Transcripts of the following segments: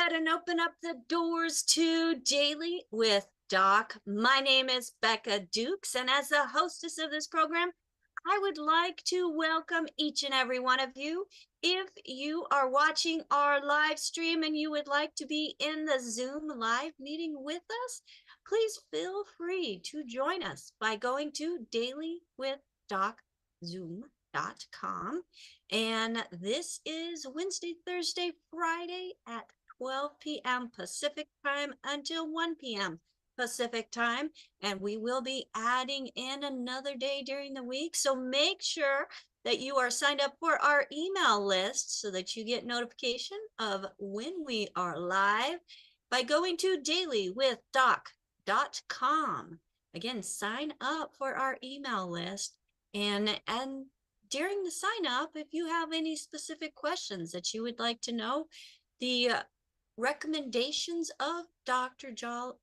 ahead and open up the doors to Daily with Doc. My name is Becca Dukes, and as the hostess of this program, I would like to welcome each and every one of you. If you are watching our live stream and you would like to be in the Zoom live meeting with us, please feel free to join us by going to dailywithdoc.zoom.com. And this is Wednesday, Thursday, Friday at 12 p.m. Pacific time until 1 p.m. Pacific time. And we will be adding in another day during the week. So make sure that you are signed up for our email list so that you get notification of when we are live by going to dailywithdoc.com. Again, sign up for our email list, and during the sign up, if you have any specific questions that you would like to know, the recommendations of Dr. Joel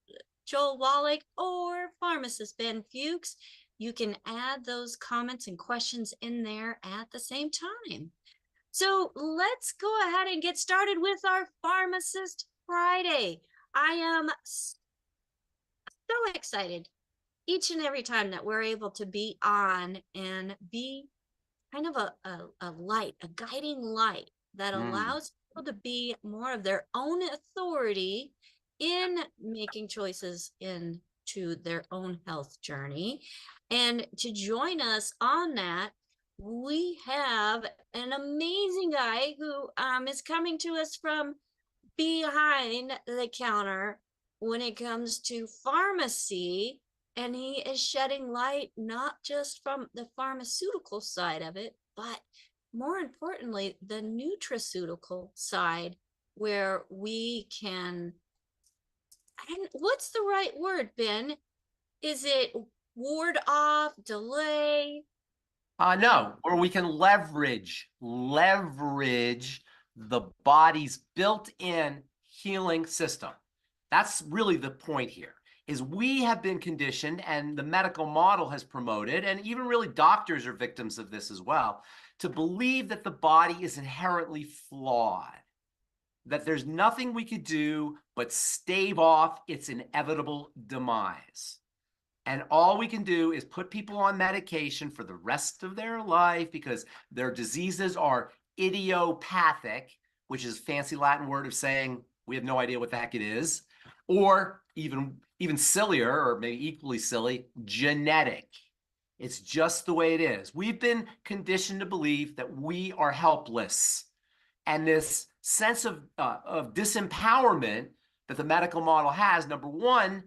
Wallach or pharmacist Ben Fuchs, you can add those comments and questions in there at the same time. So let's go ahead and get started with our Pharmacist Friday. I am so excited each and every time that we're able to be on and be kind of a light, a guiding light that allows people to be more of their own authority in making choices into their own health journey. And to join us on that, we have an amazing guy who is coming to us from behind the counter when it comes to pharmacy. And he is shedding light not just from the pharmaceutical side of it, but more importantly, the nutraceutical side, where we can, what's the right word, Ben? Is it ward off, delay? No, or we can leverage the body's built-in healing system. That's really the point here. Is we have been conditioned, and the medical model has promoted, and even really doctors are victims of this as well, to believe that the body is inherently flawed, that there's nothing we could do but stave off its inevitable demise. And all we can do is put people on medication for the rest of their life because their diseases are idiopathic, which is a fancy Latin word of saying we have no idea what the heck it is, or even sillier, or maybe equally silly, genetic. It's just the way it is. We've been conditioned to believe that we are helpless. And this sense of disempowerment that the medical model has, number one,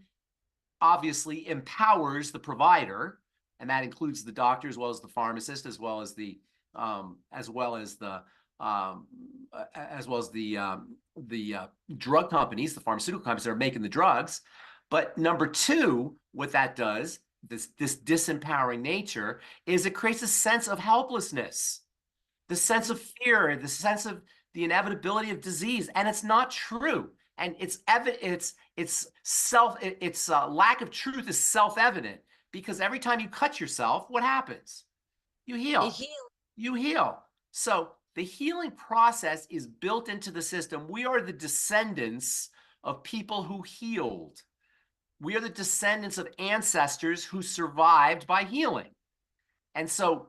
obviously empowers the provider, and that includes the doctor as well as the pharmacist, as well as the drug companies, the pharmaceutical companies that are making the drugs. But number two, what that does, this disempowering nature, is it creates a sense of helplessness, the sense of fear, the sense of the inevitability of disease. And it's not true. And it's lack of truth is self-evident, because every time you cut yourself, what happens? You heal. You heal. So the healing process is built into the system. We are the descendants of people who healed. We are the descendants of ancestors who survived by healing. And so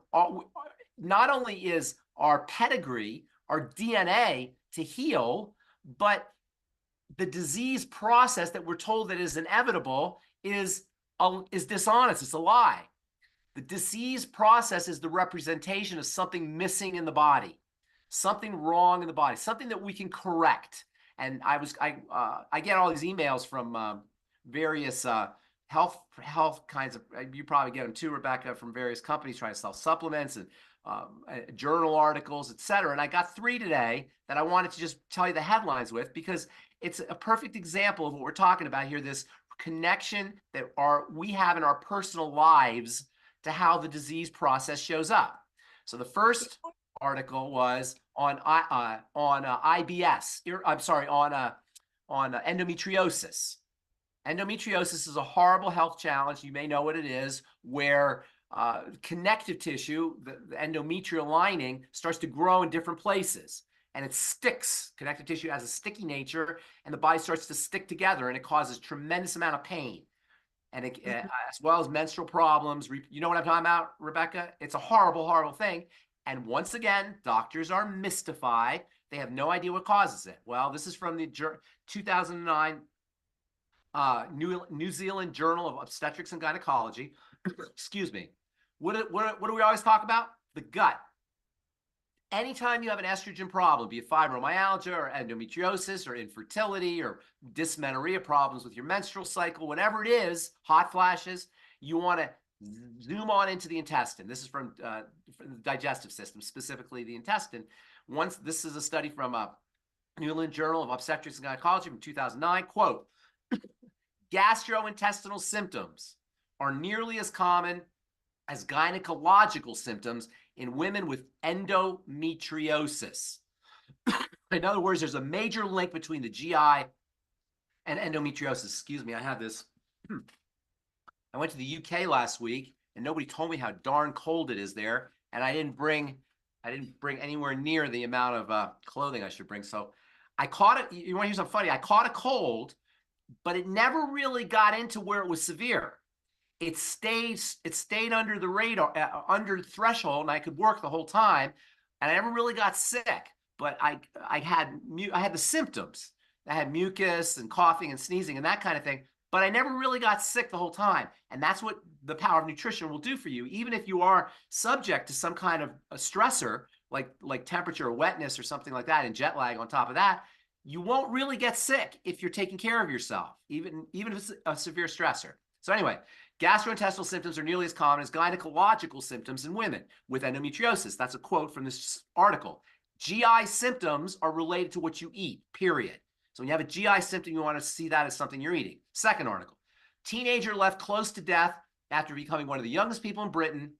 not only is our pedigree, our DNA to heal, but the disease process that we're told that is inevitable is dishonest. It's a lie. The disease process is the representation of something missing in the body, something wrong in the body, something that we can correct. And I get all these emails from various health kinds of, you probably get them too, Rebecca, from various companies trying to sell supplements and journal articles, etc. And I got 3 today that I wanted to just tell you the headlines with, because it's a perfect example of what we're talking about here, this connection that we have in our personal lives to how the disease process shows up. So the first article was on IBS. I'm sorry, on endometriosis. Endometriosis is a horrible health challenge. You may know what it is, where connective tissue, the endometrial lining, starts to grow in different places. and it sticks. Connective tissue has a sticky nature, and the body starts to stick together, and it causes tremendous amount of pain. And it, as well as menstrual problems. You know what I'm talking about, Rebecca? It's a horrible, horrible thing. And once again, doctors are mystified. They have no idea what causes it. Well, this is from the 2009 New Zealand Journal of Obstetrics and Gynecology. Excuse me. What do we always talk about? The gut. Anytime you have an estrogen problem, be it fibromyalgia or endometriosis or infertility or dysmenorrhea problems with your menstrual cycle, whatever it is, hot flashes, you want to zoom on into the intestine. This is from the digestive system, specifically the intestine. This is a study from New England Journal of Obstetrics and Gynecology from 2009. Quote, gastrointestinal symptoms are nearly as common as gynecological symptoms in women with endometriosis. In other words, there's a major link between the GI and endometriosis. Excuse me, I have this. I went to the UK last week, and nobody told me how darn cold it is there, and I didn't bring anywhere near the amount of clothing I should bring. So I caught it. You want to hear something funny? I caught a cold, but it never really got into where it was severe. It stayed under the radar, under the threshold, and I could work the whole time, and I never really got sick. But I had the symptoms. I had mucus and coughing and sneezing and that kind of thing, but I never really got sick the whole time. And that's what the power of nutrition will do for you. Even if you are subject to some kind of a stressor, like temperature or wetness or something like that, and jet lag on top of that, you won't really get sick if you're taking care of yourself, even if it's a severe stressor. So anyway, gastrointestinal symptoms are nearly as common as gynecological symptoms in women with endometriosis. That's a quote from this article. GI symptoms are related to what you eat, period. So when you have a GI symptom, you want to see that as something you're eating. Second article, teenager left close to death after becoming one of the youngest people in Britain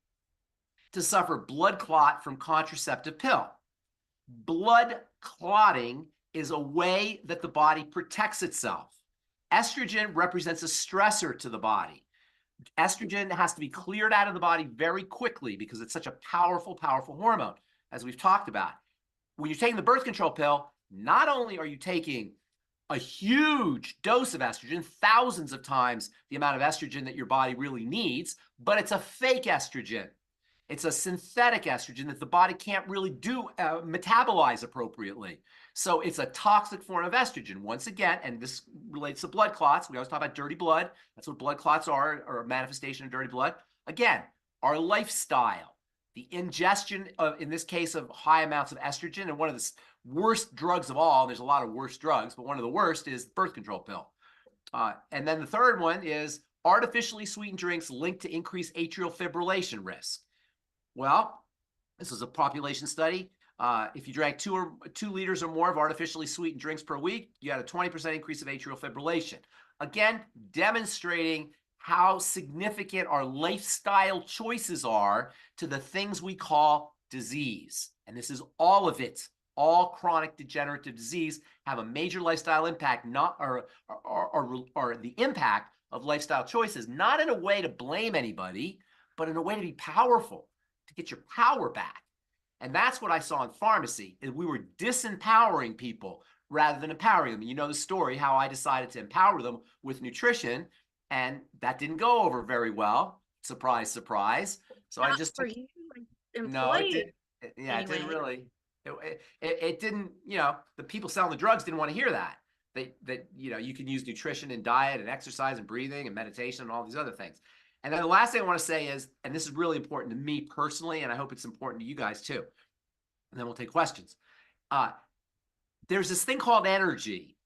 to suffer blood clot from contraceptive pill. Blood clotting is a way that the body protects itself. Estrogen represents a stressor to the body. Estrogen has to be cleared out of the body very quickly because it's such a powerful, powerful hormone, as we've talked about. When you're taking the birth control pill, not only are you taking a huge dose of estrogen, thousands of times the amount of estrogen that your body really needs, but it's a fake estrogen. It's a synthetic estrogen that the body can't really metabolize appropriately. So it's a toxic form of estrogen. Once again, and this relates to blood clots. We always talk about dirty blood. That's what blood clots are, or a manifestation of dirty blood. Again, our lifestyle, the ingestion of, in this case, of high amounts of estrogen, and one of the worst drugs of all, there's a lot of worse drugs, but one of the worst is the birth control pill. And then the third one is artificially sweetened drinks linked to increased atrial fibrillation risk. Well, this was a population study. If you drank 2 liters or more of artificially sweetened drinks per week, you had a 20% increase of atrial fibrillation. Again, demonstrating how significant our lifestyle choices are to the things we call disease. And this is all of it. All chronic degenerative disease have a major lifestyle impact, or the impact of lifestyle choices, not in a way to blame anybody, but in a way to be powerful, to get your power back. And that's what I saw in pharmacy, is we were disempowering people rather than empowering them. You know the story, how I decided to empower them with nutrition, and that didn't go over very well. Surprise, surprise. So Not I just for you, no, it employee. didn't. Yeah, Anyway. it didn't really. It didn't. You know, the people selling the drugs didn't want to hear that. You know, you can use nutrition and diet and exercise and breathing and meditation and all these other things. And then the last thing I want to say is, and this is really important to me personally, and I hope it's important to you guys too, and then we'll take questions. There's this thing called energy.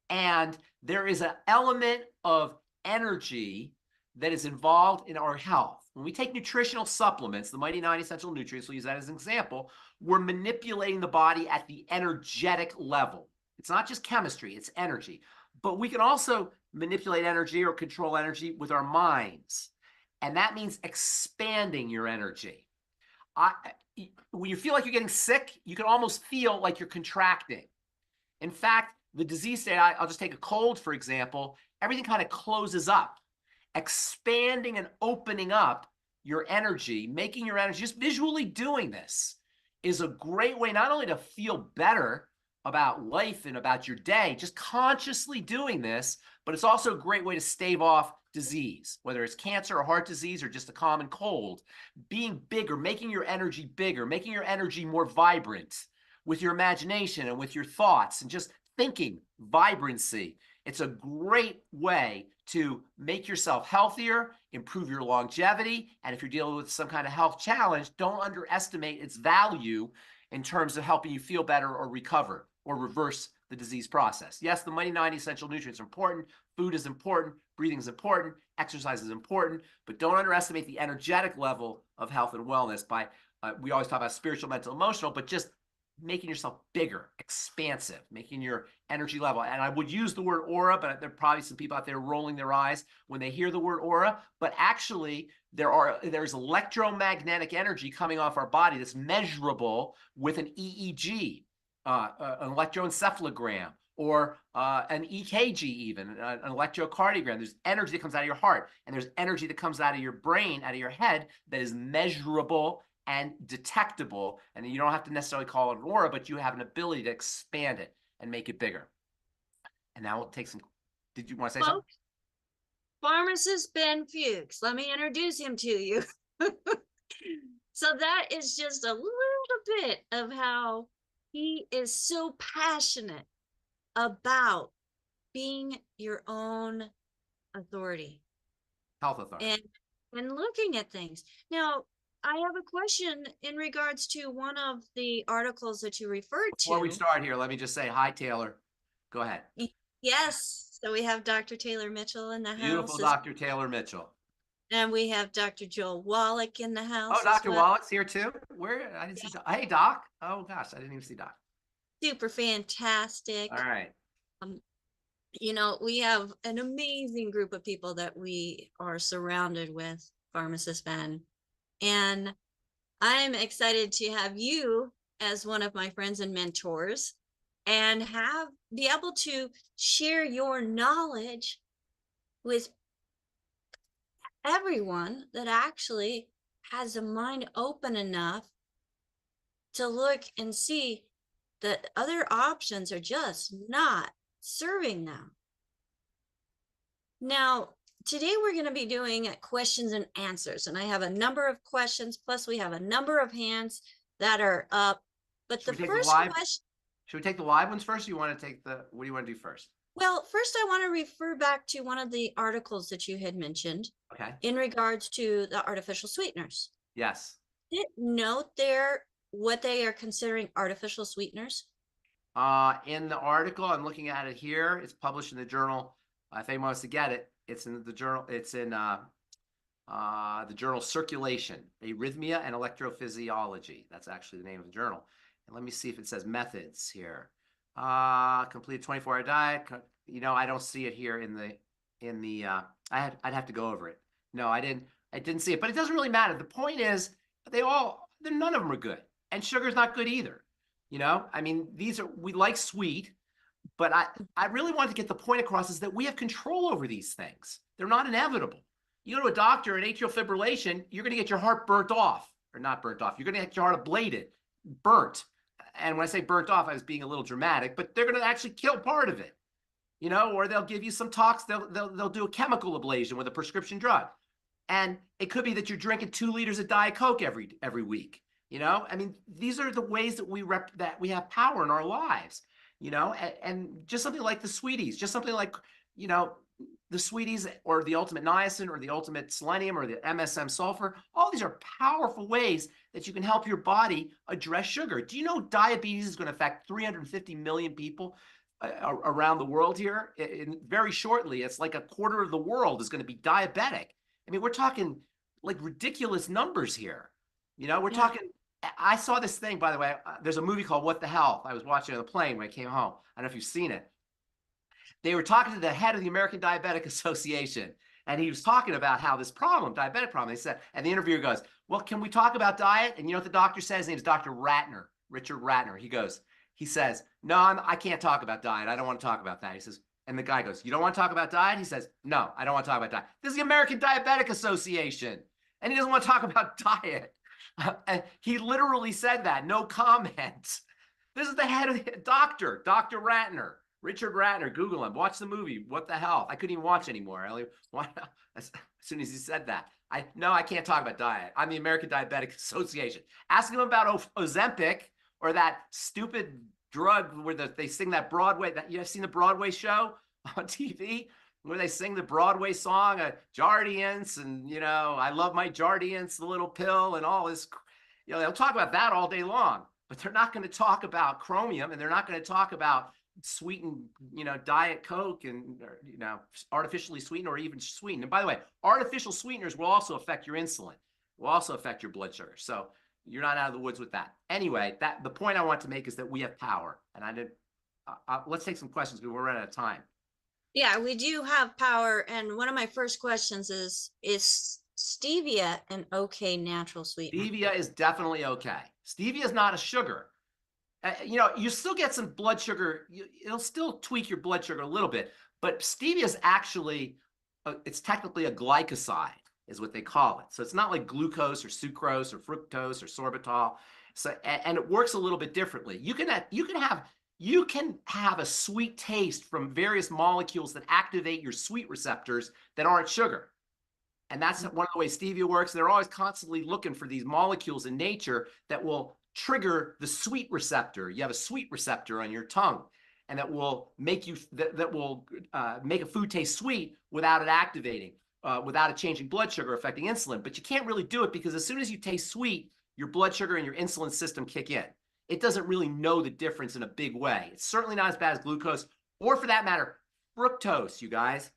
And there is an element of energy that is involved in our health. When we take nutritional supplements, the Mighty 9 Essential Nutrients, we'll use that as an example, we're manipulating the body at the energetic level. It's not just chemistry, it's energy. But we can also manipulate energy or control energy with our minds. And that means expanding your energy. When you feel like you're getting sick, you can almost feel like you're contracting. In fact, the disease state, I'll just take a cold, for example, everything kind of closes up. Expanding and opening up your energy, making your energy, just visually doing this, is a great way not only to feel better about life and about your day, just consciously doing this, but it's also a great way to stave off disease, whether it's cancer or heart disease or just a common cold. Being bigger, making your energy bigger, making your energy more vibrant with your imagination and with your thoughts and just thinking, vibrancy. It's a great way to make yourself healthier, improve your longevity, and if you're dealing with some kind of health challenge, don't underestimate its value in terms of helping you feel better or recover or reverse the disease process. Yes, the mighty 9 essential nutrients are important. Food is important. Breathing is important. Exercise is important. But don't underestimate the energetic level of health and wellness by, we always talk about spiritual, mental, emotional, but just making yourself bigger, expansive, making your energy level. And I would use the word aura, but there are probably some people out there rolling their eyes when they hear the word aura. But actually, there's electromagnetic energy coming off our body that's measurable with an EEG, an electroencephalogram, or an EKG even, an electrocardiogram. There's energy that comes out of your heart, and there's energy that comes out of your brain, out of your head, that is measurable and detectable, and you don't have to necessarily call it an aura, but you have an ability to expand it and make it bigger. And now we'll take some, did you want to say something? Pharmacist Ben Fuchs. Let me introduce him to you. So that is just a little bit of how he is so passionate about being your own authority. Health authority. And looking at things. Now, I have a question in regards to one of the articles that you referred to. Before we start here, let me just say hi, Taylor. Go ahead. Yes. So we have Dr. Taylor Mitchell in the house. Beautiful Dr. Taylor Mitchell. And we have Dr. Joel Wallach in the house. Oh, Dr. Wallach's here too? Where? I didn't see Doc. Hey, Doc. Oh, gosh, I didn't even see Doc. Super fantastic. All right. You know, we have an amazing group of people that we are surrounded with, Pharmacist Ben. And I'm excited to have you as one of my friends and mentors and be able to share your knowledge with everyone that actually has a mind open enough to look and see that other options are just not serving them. Now, today we're going to be doing questions and answers, and I have a number of questions, plus we have a number of hands that are up. But the first question... Should we take the live ones first, or you want to take what do you want to do first? Well, first I want to refer back to one of the articles that you had mentioned. Okay. In regards to the artificial sweeteners. Yes. Did it note there what they are considering artificial sweeteners? In the article, I'm looking at it here. It's published in the journal. If anyone wants to get it, it's in the journal. It's in the journal Circulation, Arrhythmia and Electrophysiology. That's actually the name of the journal. And let me see if it says methods here. Complete 24-hour diet. You know, I don't see it here in the. I'd have to go over it. No, I didn't see it, but it doesn't really matter. The point is, none of them are good, and sugar's not good either. You know, I mean, we like sweet, but I really want to get the point across is that we have control over these things. They're not inevitable. You go to a doctor, an atrial fibrillation, you're going to get your heart burnt off, or not burnt off. You're going to get your heart ablated, burnt. And when I say burnt off, I was being a little dramatic, but they're going to actually kill part of it, you know, or they'll give you some they'll do a chemical ablation with a prescription drug. And it could be that you're drinking 2 liters of Diet Coke every week. You know, I mean, these are the ways that we have power in our lives, you know, and just something like the sweeties, just something like, you know, the sweeties or the ultimate niacin or the ultimate selenium or the MSM sulfur. All these are powerful ways that you can help your body address sugar. Do you know diabetes is going to affect 350 million people around the world here? Very shortly, it's like a quarter of the world is going to be diabetic. I mean, we're talking like ridiculous numbers here. You know, we're talking, I saw this thing, by the way, there's a movie called What the Health. I was watching on the plane when I came home. I don't know if you've seen it. They were talking to the head of the American Diabetic Association, and he was talking about how this diabetic problem, they said, and the interviewer goes, well, can we talk about diet? And you know what the doctor says? His name is Dr. Ratner, Richard Ratner. He says, no, I can't talk about diet. I don't want to talk about that. He says, and the guy goes, you don't want to talk about diet? He says, no, I don't want to talk about diet. This is the American Diabetic Association, and he doesn't want to talk about diet. And he literally said that, no comment. This is the head of the doctor, Dr. Ratner, Richard Ratner. Google him. Watch the movie. What the hell? I couldn't even watch anymore. As soon as he said that, I can't talk about diet. I'm the American Diabetic Association. Ask him about Ozempic or that stupid drug where they sing that Broadway. That you have seen the Broadway show on TV where they sing the Broadway song, Jardiance, and I love my Jardiance, the little pill, and all this. They'll talk about that all day long, but they're not going to talk about chromium, and they're not going to talk about sweetened, Diet Coke and, artificially sweetened or even sweetened. And by the way, artificial sweeteners will also affect your insulin, will also affect your blood sugar. So you're not out of the woods with that. Anyway, the point I want to make is that we have power. And let's take some questions because we're running out of time. Yeah, we do have power. And one of my first questions is stevia an okay natural sweetener? Stevia is definitely okay. Stevia is not a sugar. You still get some blood sugar. It'll still tweak your blood sugar a little bit, but stevia is actually, it's technically a glycoside, is what they call it. So it's not like glucose or sucrose or fructose or sorbitol. So, and it works a little bit differently. You can have a sweet taste from various molecules that activate your sweet receptors that aren't sugar. And that's one of the ways stevia works. They're always constantly looking for these molecules in nature that will trigger the sweet receptor. You have a sweet receptor on your tongue, and that will make make a food taste sweet without it activating, without it changing blood sugar, affecting insulin. But you can't really do it because as soon as you taste sweet, your blood sugar and your insulin system kick in. It doesn't really know the difference in a big way. It's certainly not as bad as glucose, or for that matter, fructose, you guys.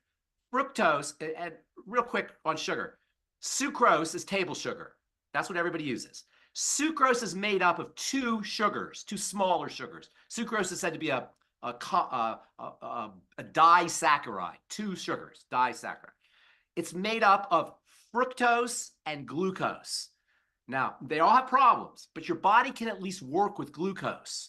Fructose, and real quick on sugar, sucrose is table sugar. That's what everybody uses. Sucrose is made up of two smaller sugars. Sucrose is said to be a disaccharide, two sugars, disaccharide. It's made up of fructose and glucose. Now, they all have problems, but your body can at least work with glucose.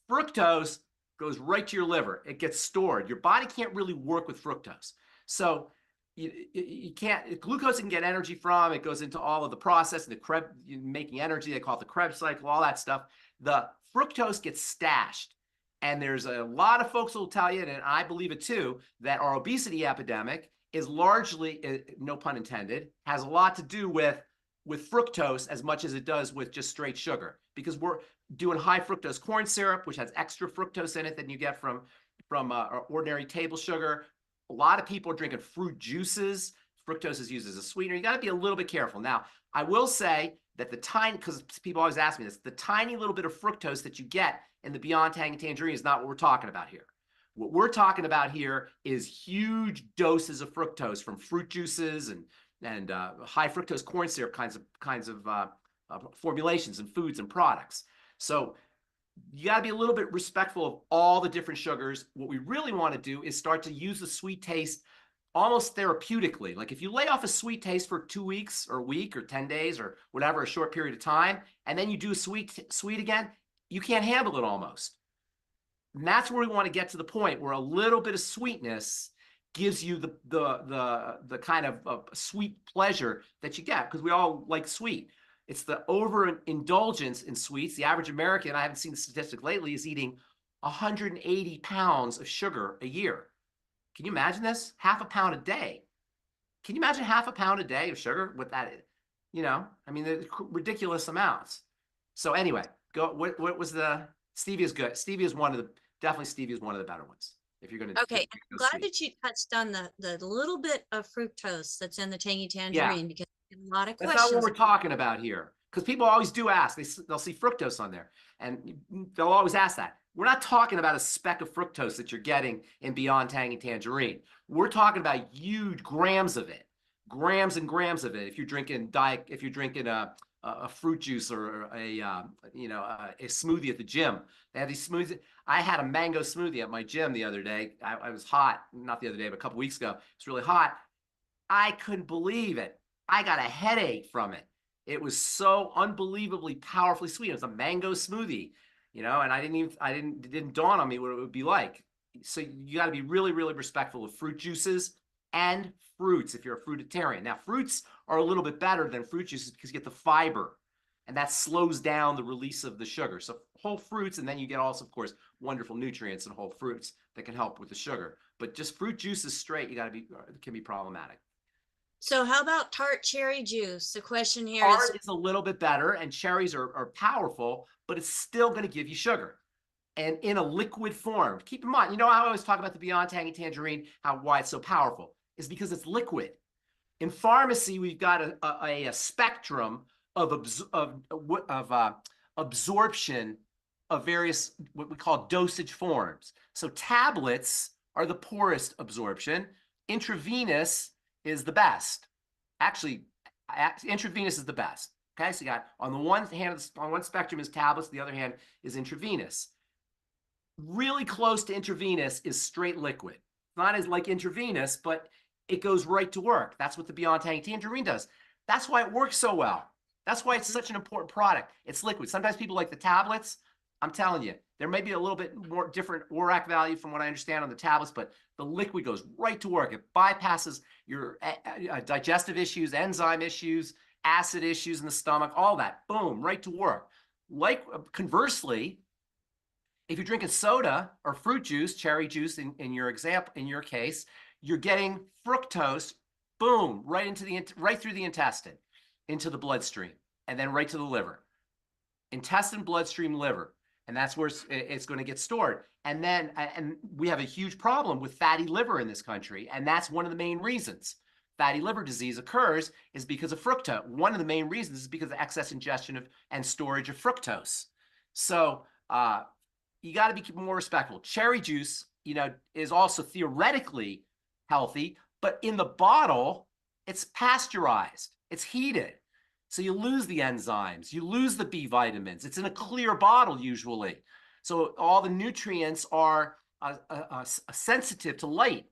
Fructose goes right to your liver. It gets stored. Your body can't really work with fructose. So you can't, glucose can get energy from, it goes into all of the process, the Krebs, making energy, they call it the Krebs cycle, all that stuff. The fructose gets stashed. And there's a lot of folks who will tell you, and I believe it too, that our obesity epidemic is largely, no pun intended, has a lot to do with fructose as much as it does with just straight sugar. Because we're doing high fructose corn syrup, which has extra fructose in it than you get from ordinary table sugar. A lot of people are drinking fruit juices. Fructose is used as a sweetener. You got to be a little bit careful. Now, I will say that because people always ask me this, the tiny little bit of fructose that you get in the Beyond Tangy Tangerine is not what we're talking about here. What we're talking about here is huge doses of fructose from fruit juices and high fructose corn syrup kinds of formulations and foods and products. So you got to be a little bit respectful of all the different sugars. What we really want to do is start to use the sweet taste almost therapeutically. Like if you lay off a sweet taste for 2 weeks or a week or 10 days or whatever, a short period of time, and then you do sweet again, you can't handle it almost. And that's where we want to get to the point where a little bit of sweetness gives you the kind of sweet pleasure that you get, because we all like sweet. It's the overindulgence in sweets. The average American, I haven't seen the statistic lately, is eating 180 pounds of sugar a year. Can you imagine this? Half a pound a day. Can you imagine half a pound a day of sugar with that? I mean, they're ridiculous amounts. So anyway, what was the, stevia is good. Stevia is definitely stevia is one of the better ones. If you're going to. Okay, I'm glad that you touched on the little bit of fructose that's in the tangy tangerine, because a lot of questions. That's not what we're talking about here, because people always do ask. They'll see fructose on there, and they'll always ask that. We're not talking about a speck of fructose that you're getting in Beyond Tangy Tangerine. We're talking about huge grams of it, grams and grams of it. If you're drinking a fruit juice or a smoothie at the gym, they have these smoothies. I had a mango smoothie at my gym the other day. I was hot, not the other day, but a couple weeks ago. It's really hot. I couldn't believe it. I got a headache from it. It was so unbelievably powerfully sweet. It was a mango smoothie, and it didn't dawn on me what it would be like. So you got to be really, really respectful of fruit juices and fruits if you're a fruitarian. Now, fruits are a little bit better than fruit juices because you get the fiber. and that slows down the release of the sugar. So whole fruits, and then you get also, of course, wonderful nutrients in whole fruits that can help with the sugar. But just fruit juices straight, it can be problematic. So how about tart cherry juice? The question here Tart is a little bit better, and cherries are powerful, but it's still going to give you sugar. And in a liquid form. Keep in mind, you know, I always talk about the Beyond Tangy Tangerine, why it's so powerful, is because it's liquid. In pharmacy, we've got a spectrum of absorption of various, what we call dosage forms. So tablets are the poorest absorption. Intravenous is the best. Actually, intravenous is the best. Okay, so you got on the one hand, on one spectrum is tablets, the other hand is intravenous. Really close to intravenous is straight liquid. Not as like intravenous, but it goes right to work. That's what the Beyond Tangy Tangerine does. That's why it works so well. That's why it's such an important product. It's liquid. Sometimes people like the tablets. I'm telling you, there may be a little bit more different ORAC value from what I understand on the tablets, but the liquid goes right to work. It bypasses your digestive issues, enzyme issues, acid issues in the stomach, all that. Boom, right to work. Like conversely, if you're drinking soda or fruit juice, cherry juice in your example, in your case, you're getting fructose, boom, right through the intestine, into the bloodstream, and then right to the liver. Intestine, bloodstream, liver. And that's where it's going to get stored. And then, and we have a huge problem with fatty liver in this country. And that's one of the main reasons fatty liver disease occurs is because of fructose. One of the main reasons is because of excess ingestion of and storage of fructose. So, you got to be more respectful. Cherry juice, you know, is also theoretically healthy, but in the bottle, it's pasteurized. It's heated. So you lose the enzymes. You lose the B vitamins. It's in a clear bottle usually. So all the nutrients are sensitive to light.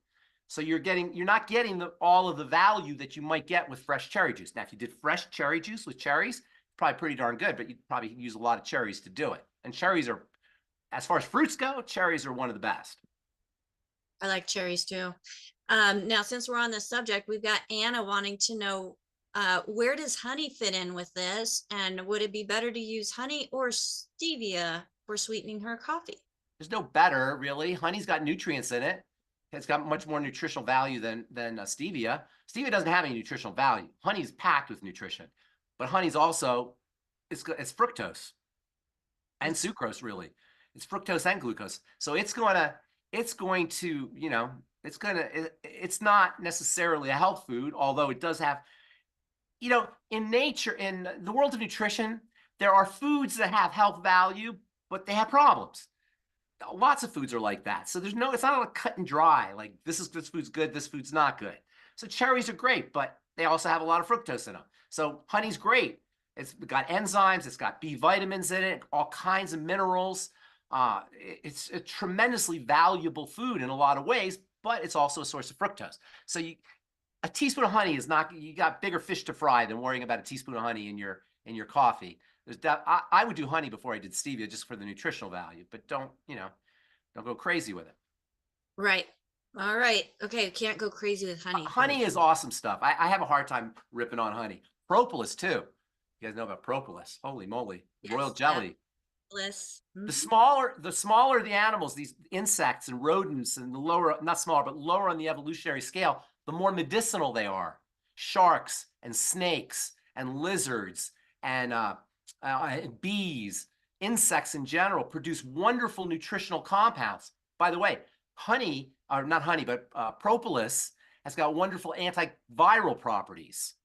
So you're not getting all of the value that you might get with fresh cherry juice. Now, if you did fresh cherry juice with cherries, probably pretty darn good, but you'd probably use a lot of cherries to do it. And cherries are, as far as fruits go, cherries are one of the best. I like cherries too. Now, since we're on this subject, we've got Anna wanting to know, where does honey fit in with this? And would it be better to use honey or stevia for sweetening her coffee? There's no better, really. Honey's got nutrients in it. It's got much more nutritional value than stevia. Stevia doesn't have any nutritional value. Honey's packed with nutrition. But honey's also, it's fructose and sucrose, really. It's fructose and glucose. So it's going to, you know, it's not necessarily a health food, although it does have, you know, in nature, in the world of nutrition, there are foods that have health value, but they have problems. Lots of foods are like that. So it's not like cut and dry, like this food's good, this food's not good. So cherries are great, but they also have a lot of fructose in them. So honey's great. It's got enzymes, it's got B vitamins in it, all kinds of minerals. It's a tremendously valuable food in a lot of ways, but it's also a source of fructose. So a teaspoon of honey is not, you got bigger fish to fry than worrying about a teaspoon of honey in your coffee. I would do honey before I did stevia just for the nutritional value, but don't go crazy with it. Right. All right. Okay. Can't go crazy with honey. Honey is awesome stuff. I have a hard time ripping on honey. Propolis too. You guys know about propolis. Holy moly. Yes, royal jelly. Mm-hmm. The smaller the animals, these insects and rodents, and the lower, not smaller, but lower on the evolutionary scale, the more medicinal they are. Sharks and snakes and lizards and bees, insects in general produce wonderful nutritional compounds. By the way, honey, or not honey, but propolis has got wonderful antiviral properties.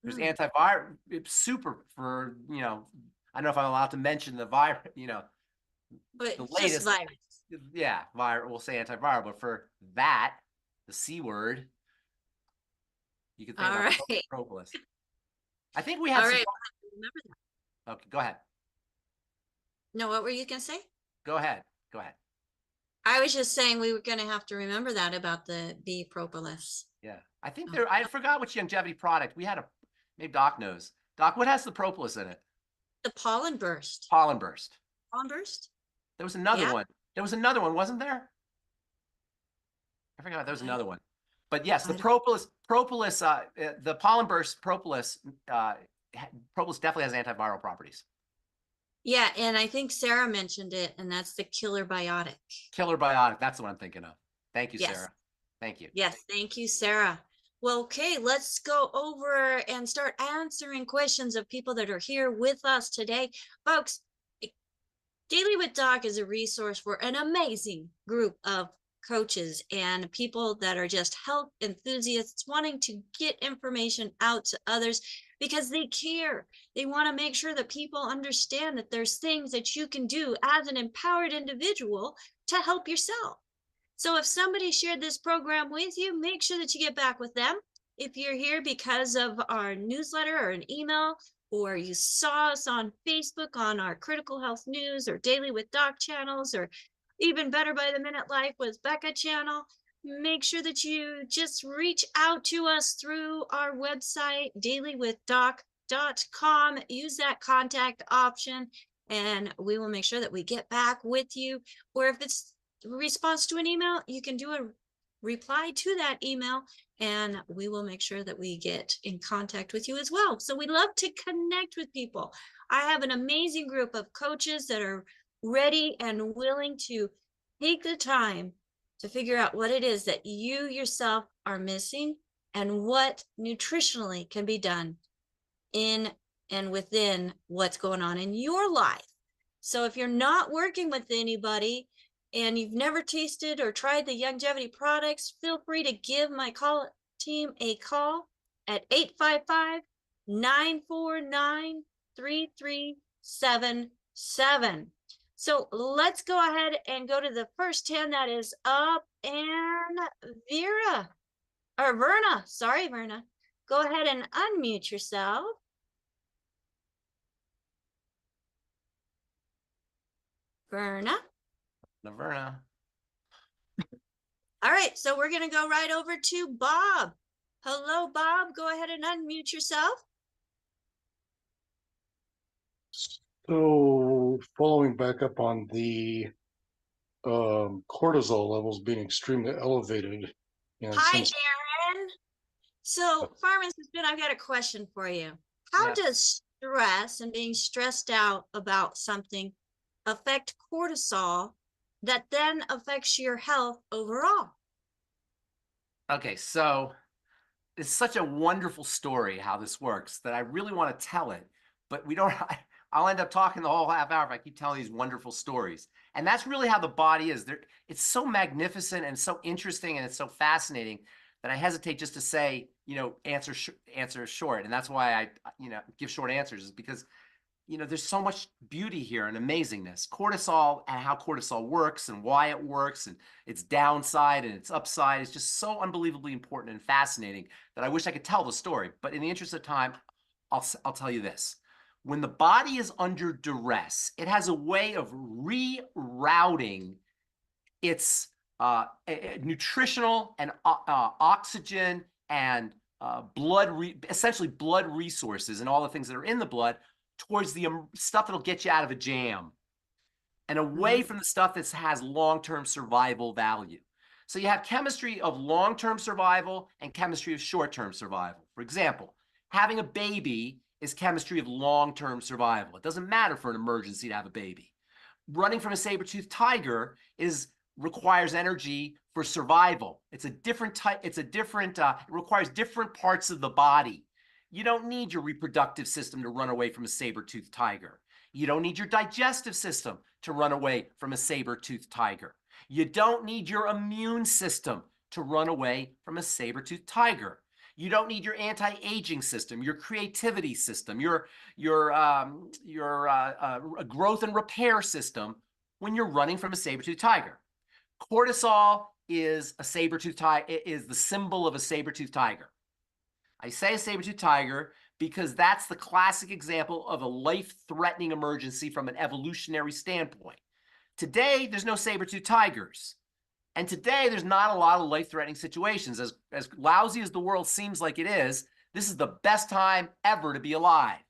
There's antiviral, it's super for, you know, I don't know if I'm allowed to mention the virus, you know, but the latest just virus. Yeah, we'll say antiviral, but for that, the C word, you can think about propolis. I think we have. All right, remember that. Okay, go ahead. No, what were you gonna say? Go ahead. I was just saying we were gonna have to remember that about the bee propolis. Yeah, I think I forgot which longevity product we had. Maybe Doc knows. Doc, what has the propolis in it? The pollen burst. Pollen burst. Pollen burst. There was another one. There was another one, wasn't there? I forgot. There was another one. But yes, the propolis, the pollen burst propolis propolis definitely has antiviral properties. Yeah, and I think Sarah mentioned it, and that's the killer biotic. Killer biotic. That's what I'm thinking of. Thank you, Yes. Sarah. Thank you. Yes, thank you, Sarah. Well, okay, let's go over and start answering questions of people that are here with us today. Folks, Daily with Doc is a resource for an amazing group of coaches and people that are just health enthusiasts wanting to get information out to others because they care. They want to make sure that people understand that there's things that you can do as an empowered individual to help yourself. So if somebody shared this program with you, make sure that you get back with them. If you're here because of our newsletter or an email, or you saw us on Facebook on our Critical Health News or Daily with Doc channels, or even Better by the Minute Life with Becca channel, make sure that you just reach out to us through our website, dailywithdoc.com. Use that contact option, and we will make sure that we get back with you. Or if it's response to an email, you can do a reply to that email, and we will make sure that we get in contact with you as well. So we love to connect with people. I have an amazing group of coaches that are ready and willing to take the time to figure out what it is that you yourself are missing and what nutritionally can be done in and within what's going on in your life. So if you're not working with anybody and you've never tasted or tried the Longevity products, feel free to give my call team a call at 855-949-3377. So let's go ahead and go to the first 10 that is up, and Verna, sorry, Verna, go ahead and unmute yourself. Verna. Laverna. All right, so we're going to go right over to Bob. Hello, Bob. Go ahead and unmute yourself. So, following back up on the cortisol levels being extremely elevated. Hi, Aaron. So, Pharmacist Ben, I've got a question for you. How does stress and being stressed out about something affect cortisol that then affects your health overall? Okay, so it's such a wonderful story how this works that I really want to tell it, but we don't. I'll end up talking the whole half hour if I keep telling these wonderful stories. And that's really how the body is. It's so magnificent and so interesting and it's so fascinating that I hesitate just to say, answer short. And that's why I, give short answers, is because, there's so much beauty here and amazingness. Cortisol and how cortisol works and why it works and its downside and its upside is just so unbelievably important and fascinating that I wish I could tell the story. But in the interest of time, I'll tell you this. When the body is under duress, it has a way of rerouting its nutritional and oxygen and essentially blood resources and all the things that are in the blood towards the stuff that'll get you out of a jam and away from the stuff that has long-term survival value. So you have chemistry of long-term survival and chemistry of short-term survival. For example, having a baby is chemistry of long-term survival. It doesn't matter for an emergency to have a baby. Running from a saber-toothed tiger requires energy for survival. It's a different type. It requires different parts of the body. You don't need your reproductive system to run away from a saber-toothed tiger. You don't need your digestive system to run away from a saber-toothed tiger. You don't need your immune system to run away from a saber-toothed tiger. You don't need your anti-aging system, your creativity system, your growth and repair system when you're running from a saber-toothed tiger. Cortisol is a saber-toothed tiger. It is the symbol of a saber-toothed tiger. I say a saber-toothed tiger because that's the classic example of a life-threatening emergency from an evolutionary standpoint. Today, there's no saber-toothed tigers. And today, there's not a lot of life-threatening situations. As lousy as the world seems like it is, this is the best time ever to be alive.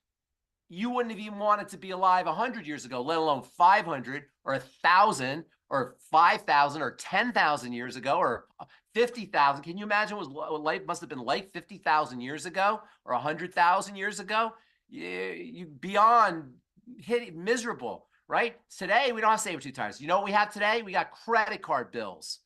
You wouldn't have even wanted to be alive 100 years ago, let alone 500 or 1,000 or 5,000 or 10,000 years ago or 50,000. Can you imagine what life must have been like 50,000 years ago or 100,000 years ago? you beyond miserable, right? Today, we don't have saber-tooth tigers. You know what we have today? We got credit card bills,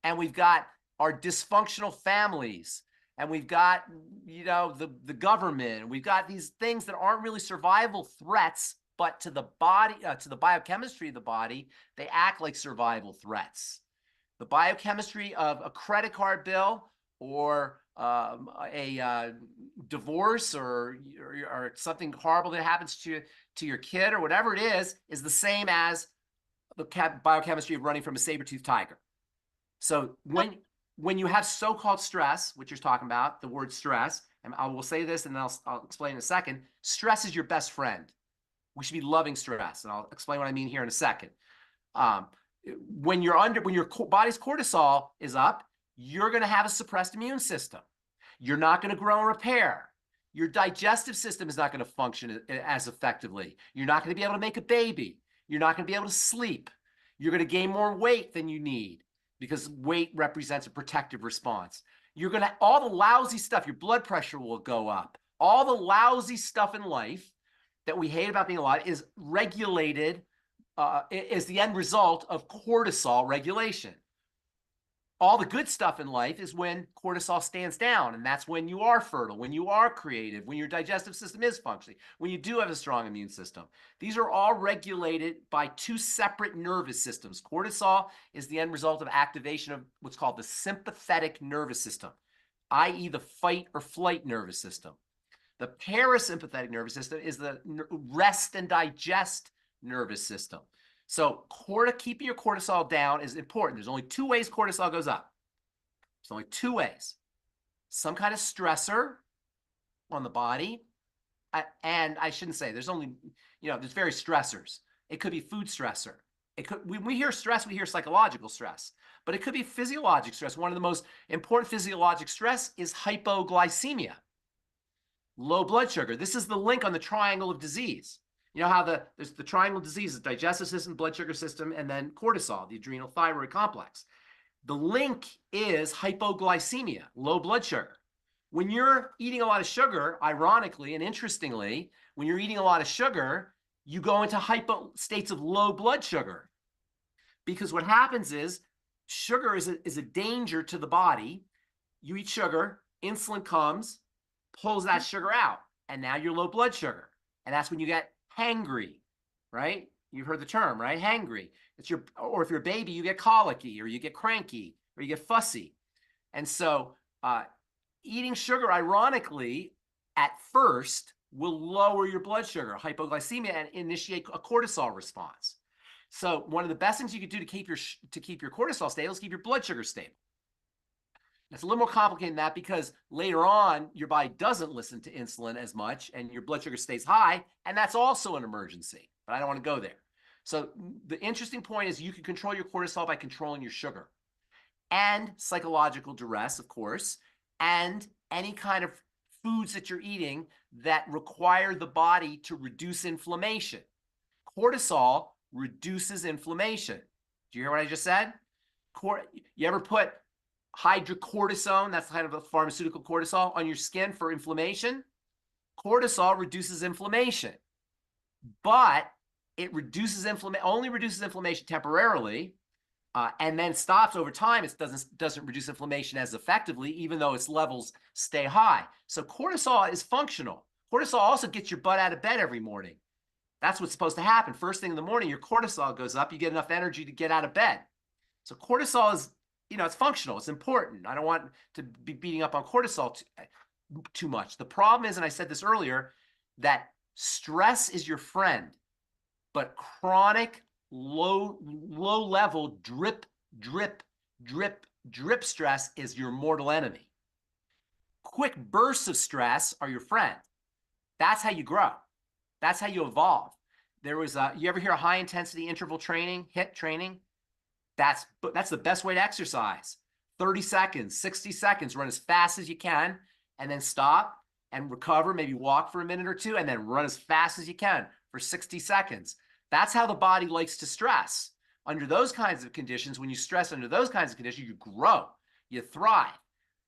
and we've got our dysfunctional families, and we've got, you know, the government. We've got these things that aren't really survival threats, but to the body, to the biochemistry of the body, they act like survival threats. The biochemistry of a credit card bill, or a divorce, or something horrible that happens to your kid, or whatever it is the same as the biochemistry of running from a saber-toothed tiger. So when you have so-called stress, which you're talking about, the word stress, and I will say this and then I'll explain in a second, stress is your best friend. We should be loving stress, and I'll explain what I mean here in a second. When your body's cortisol is up, you're going to have a suppressed immune system. You're not going to grow and repair. Your digestive system is not going to function as effectively. You're not going to be able to make a baby. You're not going to be able to sleep. You're going to gain more weight than you need, because weight represents a protective response. You're going to, all the lousy stuff, your blood pressure will go up. All the lousy stuff in life that we hate about being alive is regulated, is the end result of cortisol regulation. All the good stuff in life is when cortisol stands down, and that's when you are fertile, when you are creative, when your digestive system is functioning, when you do have a strong immune system. These are all regulated by two separate nervous systems. Cortisol is the end result of activation of what's called the sympathetic nervous system, i.e. the fight or flight nervous system. The parasympathetic nervous system is the rest and digest nervous system. So keeping your cortisol down is important. There's only two ways cortisol goes up. There's only two ways. Some kind of stressor on the body. And I shouldn't say, there's only, there's various stressors. It could be food stressor. It could, when we hear stress, we hear psychological stress. But it could be physiologic stress. One of the most important physiologic stress is hypoglycemia, low blood sugar. This is the link on the triangle of disease. You know how there's the triangle of disease, the digestive system, blood sugar system, and then cortisol, the adrenal thyroid complex. The link is hypoglycemia, low blood sugar. When you're eating a lot of sugar, ironically and interestingly, when you're eating a lot of sugar, you go into states of low blood sugar. Because what happens is sugar is a danger to the body. You eat sugar, insulin comes, pulls that sugar out, and now you're low blood sugar. And that's when you get hangry, right? You've heard the term, right? Hangry. Or if you're a baby, you get colicky, or you get cranky, or you get fussy. And so eating sugar, ironically, at first will lower your blood sugar, hypoglycemia, and initiate a cortisol response. So one of the best things you could do to keep your cortisol stable is keep your blood sugar stable. It's a little more complicated than that, because later on, your body doesn't listen to insulin as much and your blood sugar stays high, and that's also an emergency, but I don't want to go there. So the interesting point is you can control your cortisol by controlling your sugar, and psychological duress, of course, and any kind of foods that you're eating that require the body to reduce inflammation. Cortisol reduces inflammation. Do you hear what I just said? You ever put hydrocortisone, that's kind of a pharmaceutical cortisol, on your skin for inflammation? Cortisol reduces inflammation, but it only reduces inflammation temporarily, and then stops over time. It doesn't reduce inflammation as effectively, even though its levels stay high. So cortisol is functional. Cortisol also gets your butt out of bed every morning. That's what's supposed to happen. First thing in the morning, your cortisol goes up. You get enough energy to get out of bed. So cortisol is, it's functional. It's important. I don't want to be beating up on cortisol too much. The problem is, and I said this earlier, that stress is your friend, but chronic low level drip stress is your mortal enemy. Quick bursts of stress are your friend. That's how you grow. That's how you evolve. You ever hear of high intensity interval training, HIIT training? That's the best way to exercise. 30 seconds, 60 seconds, run as fast as you can, and then stop and recover, maybe walk for a minute or two, and then run as fast as you can for 60 seconds. That's how the body likes to stress. Under those kinds of conditions, when you stress under those kinds of conditions, you grow, you thrive.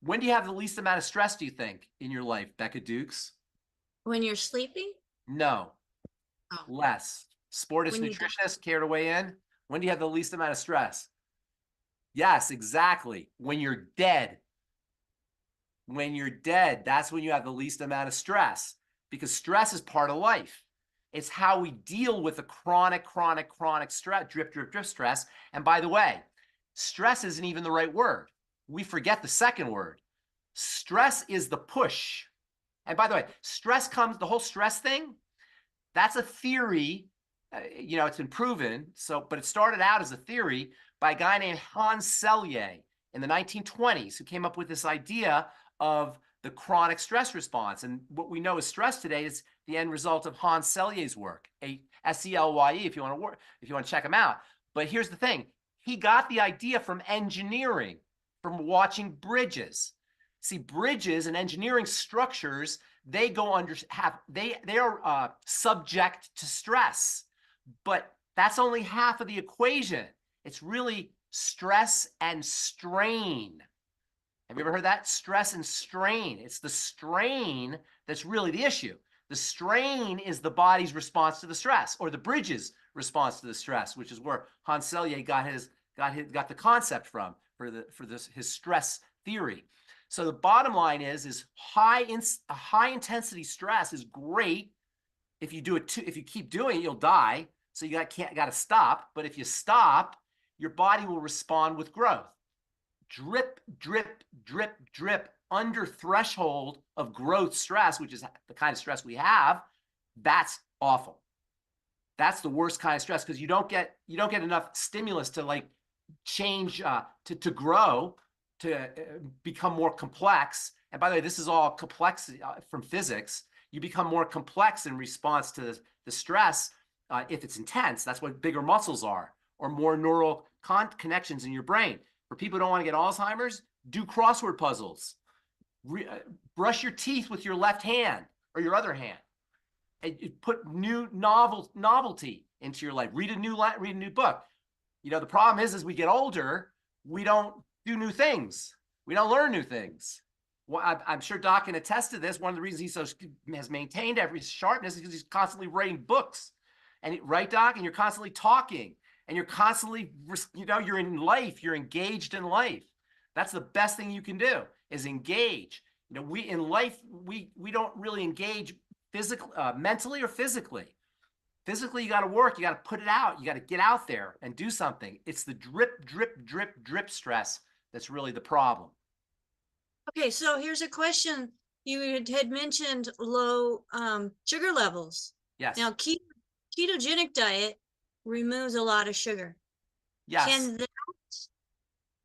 When do you have the least amount of stress, do you think, in your life, Becca Dukes? When you're sleeping? No, Oh. less. Sportist When you nutritionist, care to weigh in? When do you have the least amount of stress? Yes, exactly. When you're dead. When you're dead, that's when you have the least amount of stress, because stress is part of life. It's how we deal with the chronic stress, drip stress. And by the way, stress isn't even the right word. We forget the second word. Stress is the push. And by the way, stress comes, the whole stress thing, that's a theory. It's been proven. But it started out as a theory by a guy named Hans Selye in the 1920s, who came up with this idea of the chronic stress response. And what we know as stress today is the end result of Hans Selye's work, SELYE, if you want to check him out. But here's the thing. He got the idea from engineering, from watching bridges. See, bridges and engineering structures, they are subject to stress, but that's only half of the equation. It's really stress and strain. Have you ever heard that? Stress and strain. It's the strain that's really the issue. The strain is the body's response to the stress, or the bridge's response to the stress, which is where Hans Selye got the concept from for his stress theory. So the bottom line is high intensity stress is great. If you do it if you keep doing it, you'll die. So you got to stop. But if you stop, your body will respond with growth. Drip, drip, drip, drip under threshold of growth stress, which is the kind of stress we have. That's awful. That's the worst kind of stress, because you don't get enough stimulus to like change, to grow, to become more complex. And by the way, this is all complex from physics. You become more complex in response to the stress if it's intense. That's what bigger muscles are, or more neural connections in your brain. For people who don't want to get Alzheimer's, do crossword puzzles. Brush your teeth with your left hand or your other hand. And put new novelty into your life. Read a new book. The problem is, as we get older, we don't do new things. We don't learn new things. Well, I'm sure Doc can attest to this. One of the reasons has maintained every sharpness is because he's constantly writing books. Right, Doc? And you're constantly talking. And you're constantly, you're in life. You're engaged in life. That's the best thing you can do, is engage. In life, we don't really engage physically, mentally or physically. Physically, you got to work. You got to put it out. You got to get out there and do something. It's the drip, drip, drip, drip stress that's really the problem. Okay, so here's a question. You had mentioned low sugar levels. Yes. Now, ketogenic diet removes a lot of sugar. Yes. Can that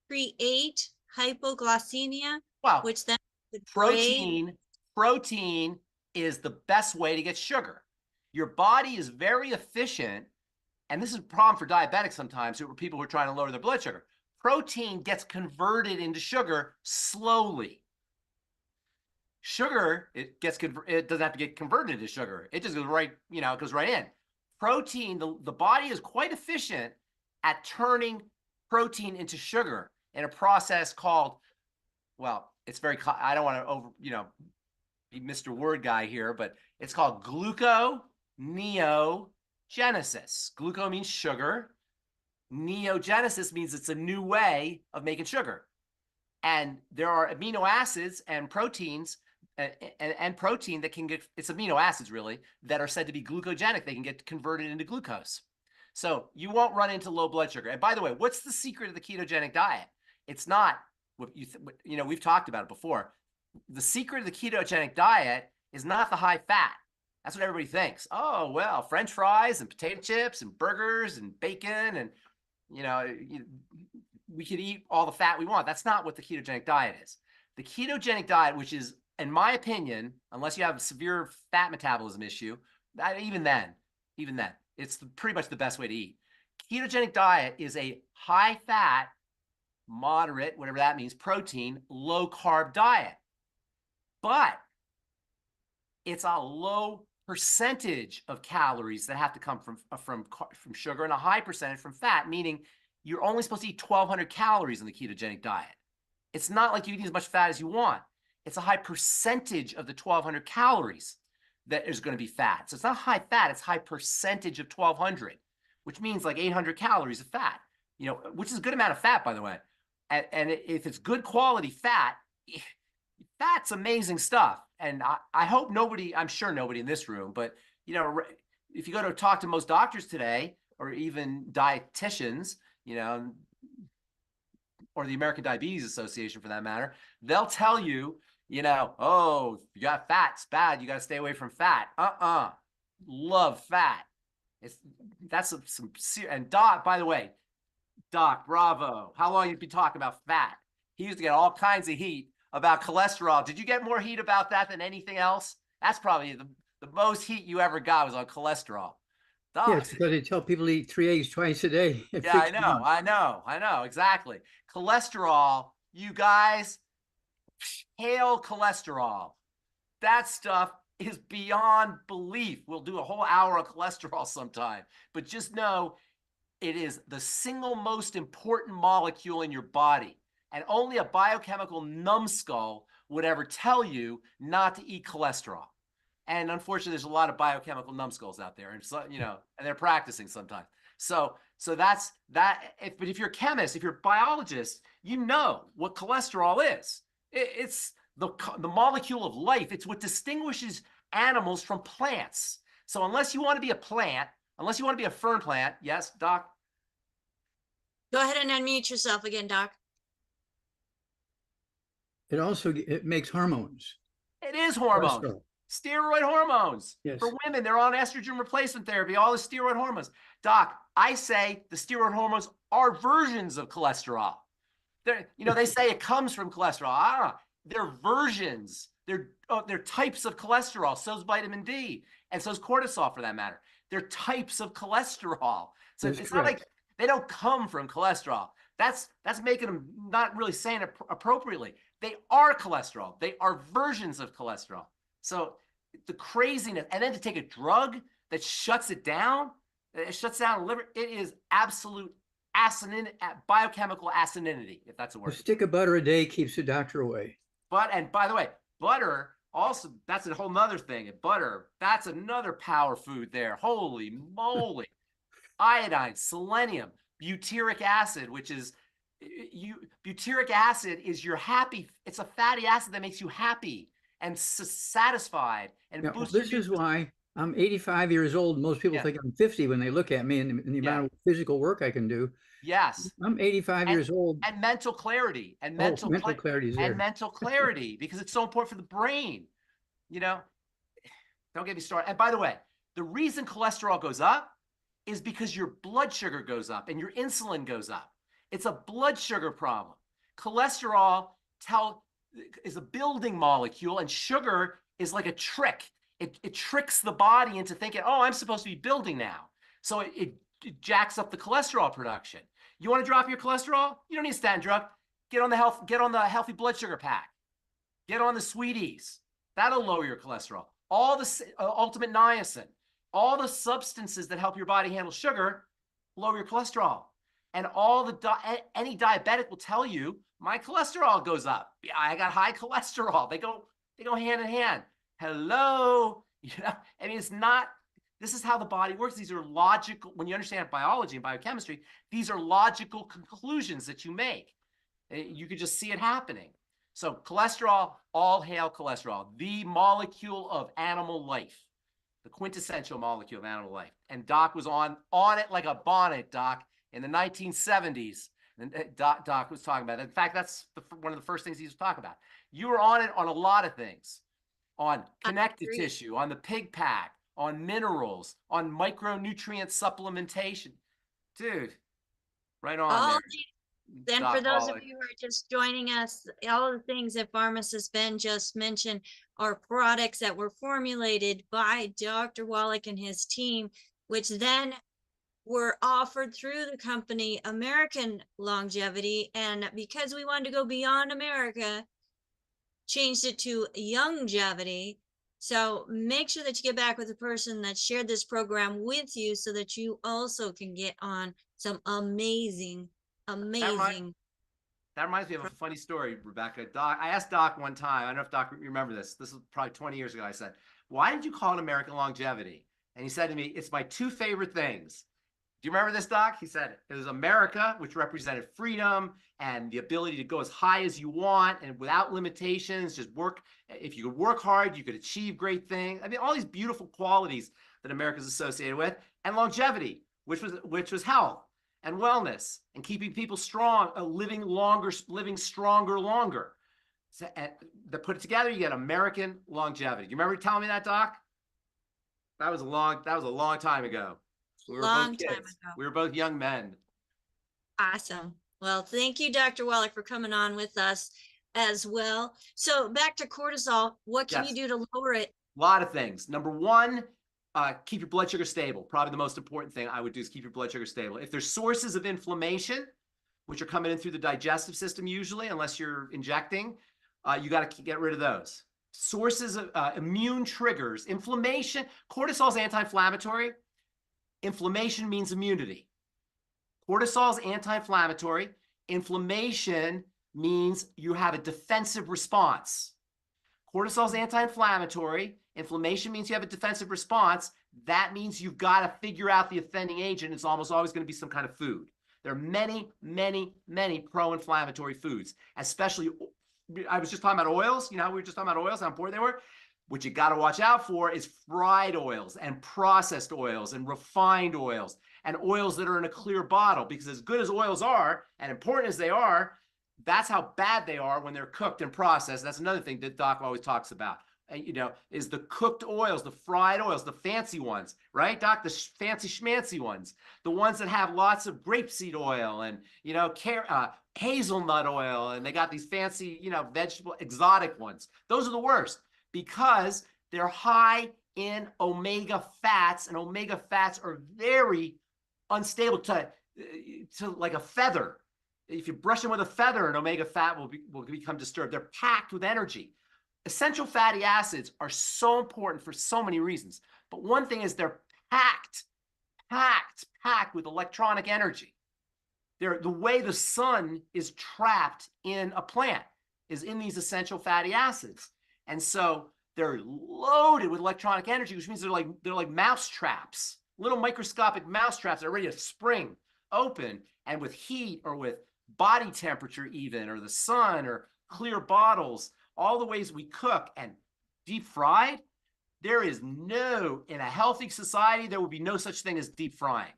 create hypoglycemia? Well, which then protein is the best way to get sugar. Your body is very efficient, and this is a problem for diabetics sometimes, or people who are trying to lower their blood sugar. Protein gets converted into sugar slowly. Sugar, it doesn't have to get converted into sugar. It just goes right, it goes right in. Protein, the body is quite efficient at turning protein into sugar in a process called, well, it's very, I don't want to be Mr. Word guy here, but it's called gluconeogenesis. Gluco means sugar. Neogenesis means it's a new way of making sugar. And there are amino acids and proteins and protein that can get, it's amino acids really, that are said to be glucogenic. They can get converted into glucose. So you won't run into low blood sugar. And by the way, what's the secret of the ketogenic diet? It's not what we've talked about it before. The secret of the ketogenic diet is not the high fat. That's what everybody thinks. Oh, well, French fries and potato chips and burgers and bacon and, we could eat all the fat we want. That's not what the ketogenic diet is. The ketogenic diet, which is, in my opinion, unless you have a severe fat metabolism issue, even then, it's pretty much the best way to eat. Ketogenic diet is a high fat, moderate, whatever that means, protein, low carb diet. But it's a low percentage of calories that have to come from sugar and a high percentage from fat, meaning you're only supposed to eat 1,200 calories in the ketogenic diet. It's not like you eat as much fat as you want. It's a high percentage of the 1,200 calories that is going to be fat. So it's not high fat, it's high percentage of 1200, which means like 800 calories of fat, you know, which is a good amount of fat, by the way. And if it's good quality fat, fat's amazing stuff. And I hope nobody, I'm sure nobody in this room, but you know, if you go to talk to most doctors today, or even dietitians, you know, or the American Diabetes Association for that matter, they'll tell you, you know, oh, you got fat, it's bad, you got to stay away from fat. Love fat. That's some and Doc, by the way, Doc, bravo. How long you been talking about fat? He used to get all kinds of heat about cholesterol. Did you get more heat about that than anything else? That's probably the most heat you ever got was on cholesterol. Doc. Yeah, it's because they tell people to eat 3 eggs twice a day. Yeah, I know, exactly. Cholesterol, you guys, hail cholesterol. That stuff is beyond belief. We'll do a whole hour on cholesterol sometime, but just know it is the single most important molecule in your body. And only a biochemical numbskull would ever tell you not to eat cholesterol. And unfortunately, there's a lot of biochemical numbskulls out there, and so, you know, and they're practicing sometimes. So that's that. But if you're a chemist, if you're a biologist, you know what cholesterol is. It's the molecule of life. It's what distinguishes animals from plants. So unless you want to be a plant, unless you want to be a fern plant, yes, Doc? Go ahead and unmute yourself again, Doc. It makes hormones. It is hormones. Cholesterol. Steroid hormones. Yes. For women, they're on estrogen replacement therapy, all the steroid hormones. Doc, I say the steroid hormones are versions of cholesterol. They say it comes from cholesterol. They're versions. They're types of cholesterol. So's vitamin D, and so's cortisol, for that matter. They're types of cholesterol. So That's it's correct. not like they don't come from cholesterol. That's making them not really saying it appropriately. They are cholesterol. They are versions of cholesterol. So the craziness, and then to take a drug that shuts it down the liver, it is absolute biochemical asininity, if that's a A word. stick of butter a day keeps the doctor away. And by the way, butter also, that's a whole nother thing. Butter, that's another power food there. Holy moly. Iodine, selenium, butyric acid, which is butyric acid is your happy. It's a fatty acid that makes you happy and satisfied and Now, boosts this your is why I'm 85 years old. Most people think I'm 50 when they look at me and the amount of physical work I can do. Yes. I'm 85 years old. And mental clarity. And mental clarity is there. And mental clarity, because it's so important for the brain. You know, don't get me started. And by the way, the reason cholesterol goes up is because your blood sugar goes up and your insulin goes up. It's a blood sugar problem. Cholesterol is a building molecule, and sugar is like a trick. It tricks the body into thinking, oh, I'm supposed to be building now. So it jacks up the cholesterol production. You want to drop your cholesterol? You don't need a statin drug. Get on the healthy blood sugar pack. Get on the Sweeties. That'll lower your cholesterol. All the ultimate niacin, all the substances that help your body handle sugar, lower your cholesterol. And any diabetic will tell you, my cholesterol goes up. I got high cholesterol. They go hand in hand. Hello, I mean, this is how the body works. These are logical, when you understand biology and biochemistry, these are logical conclusions that you make. You could just see it happening. So cholesterol, all hail cholesterol, the molecule of animal life, the quintessential molecule of animal life. And Doc was on it like a bonnet, Doc, in the 1970s. And Doc was talking about it. In fact, that's one of the first things he was talking about. You were on it on a lot of things, on connective tissue, on the pig pack, on minerals, on micronutrient supplementation. Dude, right on there. Then for those of you who are just joining us, all the things that pharmacist Ben just mentioned are products that were formulated by Dr. Wallach and his team, which then were offered through the company American Longevity. And because we wanted to go beyond America, changed it to Youngevity. So make sure that you get back with the person that shared this program with you so that you also can get on some amazing. That reminds me of a funny story, Rebecca. Doc, I asked Doc one time, I don't know if Doc, you remember this. This was probably 20 years ago. I said, why did you call it American longevity? And he said to me, it's my two favorite things. Do you remember this, Doc? He said it was America, which represented freedom and the ability to go as high as you want and without limitations, just work. If you could work hard, you could achieve great things. I mean, all these beautiful qualities that America's associated with, and longevity, which was health and wellness and keeping people strong, living longer, living stronger, longer. So, to put it together, you get American longevity. You remember telling me that, Doc? That was a long time ago. We were both kids. We were both young men. Awesome. Well, thank you, Dr. Wallach, for coming on with us as well. So back to cortisol, what can you do to lower it? A lot of things. Number one, keep your blood sugar stable. Probably the most important thing I would do is keep your blood sugar stable. If there's sources of inflammation, which are coming in through the digestive system usually, unless you're injecting, you got to get rid of those. Sources of immune triggers, inflammation. Cortisol is anti-inflammatory. Inflammation means immunity. Cortisol is anti-inflammatory. Inflammation means you have a defensive response. Cortisol is anti-inflammatory. Inflammation means you have a defensive response. That means you've got to figure out the offending agent. It's almost always going to be some kind of food. There are many, many, many pro-inflammatory foods, especially, I was just talking about oils. You know how we were just talking about oils, how important they were? What you got to watch out for is fried oils and processed oils and refined oils and oils that are in a clear bottle, because as good as oils are and important as they are, that's how bad they are when they're cooked and processed. That's another thing that Doc always talks about, you know, is the cooked oils, the fried oils, the fancy ones, right, Doc? The fancy schmancy ones, the ones that have lots of grapeseed oil and, you know, hazelnut oil, and they got these fancy, you know, vegetable exotic ones. Those are the worst, because they're high in omega fats, and omega fats are very unstable to like a feather. If you brush them with a feather, an omega fat will become disturbed. They're packed with energy. Essential fatty acids are so important for so many reasons, but one thing is they're packed with electronic energy. They're the way the sun is trapped in a plant is in these essential fatty acids. And so they're loaded with electronic energy, which means they're like mouse traps, little microscopic mouse traps that are ready to spring open. And with heat or with body temperature even, or the sun, or clear bottles, all the ways we cook and deep fried, there is no, in a healthy society, there would be no such thing as deep frying.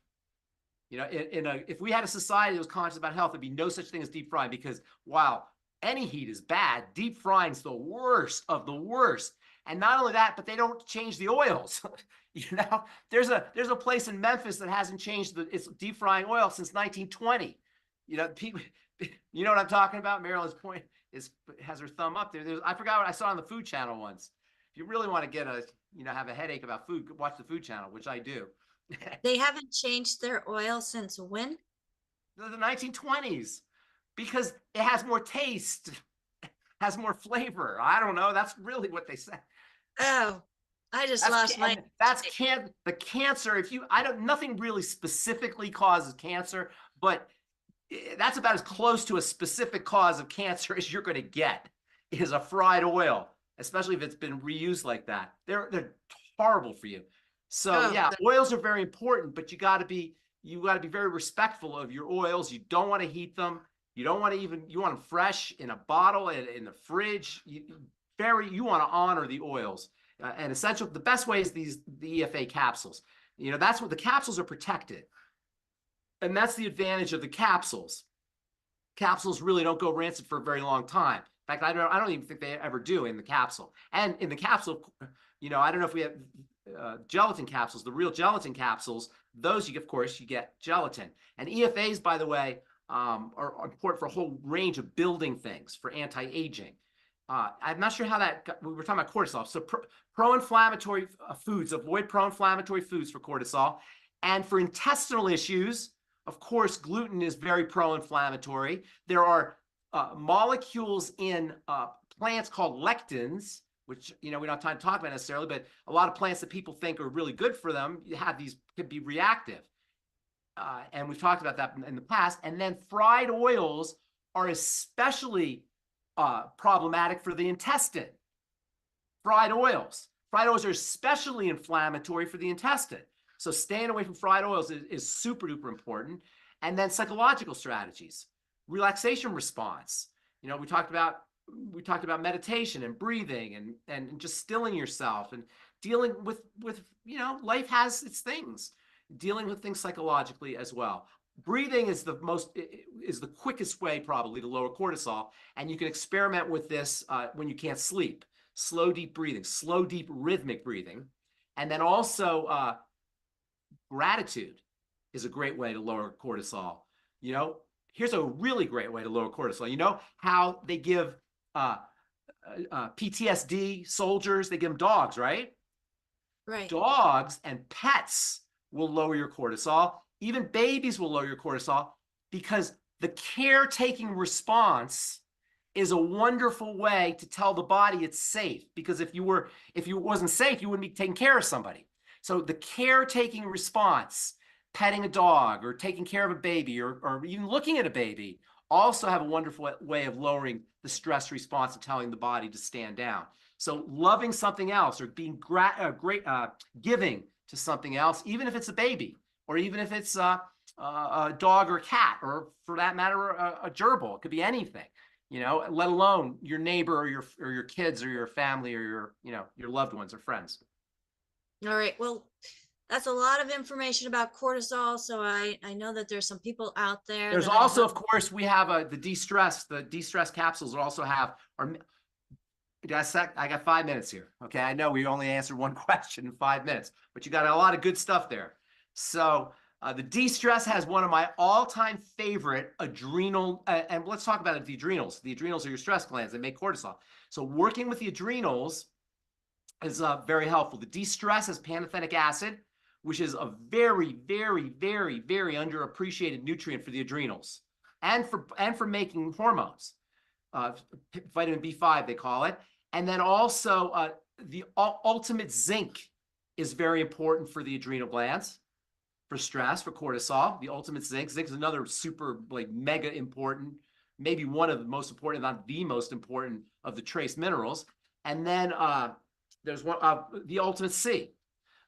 You know, if we had a society that was conscious about health, there'd be no such thing as deep frying, because while any heat is bad, deep frying is the worst of the worst. And not only that, but they don't change the oils. You know, there's a place in Memphis that hasn't changed its deep frying oil since 1920. You know, people, you know what I'm talking about? Marilyn's point has her thumb up there. I forgot what I saw on the Food Channel once. If you really want to get have a headache about food, watch the Food Channel, which I do. They haven't changed their oil since when? The 1920s, because it has more taste, has more flavor. I don't know. That's really what they said. Oh, I just lost my. The cancer. Nothing really specifically causes cancer, but that's about as close to a specific cause of cancer as you're going to get, is a fried oil, especially if it's been reused like that. They're horrible for you. So oils are very important, but you got to be very respectful of your oils. You don't want to heat them. You don't want to you want them fresh in a bottle in the fridge. You want to honor the oils. And essential, the best way is the EFA capsules. You know, that's what the capsules are protected. And that's the advantage of the capsules. Capsules really don't go rancid for a very long time. In fact, I don't even think they ever do in the capsule. And in the capsule, you know, I don't know if we have gelatin capsules, the real gelatin capsules, those of course you get gelatin. And EFAs, by the way, are important for a whole range of building things, for anti-aging. I'm not sure how we were talking about cortisol. So pro-inflammatory foods, avoid pro-inflammatory foods for cortisol. And for intestinal issues, of course, gluten is very pro-inflammatory. There are molecules in plants called lectins, which, you know, we don't have time to talk about necessarily, but a lot of plants that people think are really good for them, could be reactive. And we've talked about that in the past. And then fried oils are especially problematic for the intestine. Fried oils Fried oils are especially inflammatory for the intestine. So staying away from fried oils is super duper important. And then psychological strategies, relaxation response. You know, we talked about meditation and breathing and just stilling yourself and dealing with, you know, life has its things, dealing with things psychologically as well. Breathing is the quickest way probably to lower cortisol. And you can experiment with this when you can't sleep. Slow, deep breathing, slow, deep rhythmic breathing. And then also gratitude is a great way to lower cortisol. You know, here's a really great way to lower cortisol. You know how they give PTSD soldiers, they give them dogs, right? Right. Dogs and pets will lower your cortisol. Even babies will lower your cortisol because the caretaking response is a wonderful way to tell the body it's safe. Because if it wasn't safe, you wouldn't be taking care of somebody. So the caretaking response, petting a dog or taking care of a baby or even looking at a baby, also have a wonderful way of lowering the stress response and telling the body to stand down. So loving something else or being giving to something else, even if it's a baby or even if it's a dog or a cat or for that matter a gerbil, it could be anything, you know, let alone your neighbor or your kids or your family or your loved ones or friends. All right. Well, that's a lot of information about cortisol. So I know that there's some people out there. There's also, of course, we have the de-stress. The de-stress capsules also have. I got 5 minutes here. Okay, I know we only answered one question in 5 minutes, but you got a lot of good stuff there. So the de-stress has one of my all-time favorite adrenal. And let's talk about the adrenals. The adrenals are your stress glands. They make cortisol. So working with the adrenals is very helpful. The de-stress has pantothenic acid, which is a very, very, very, very underappreciated nutrient for the adrenals and for making hormones. Vitamin B5, they call it. And then also the ultimate zinc is very important for the adrenal glands, for stress, for cortisol. The ultimate zinc. Zinc is another super, like, mega important, maybe one of the most important, not the most important of the trace minerals. And then there's one, the ultimate C.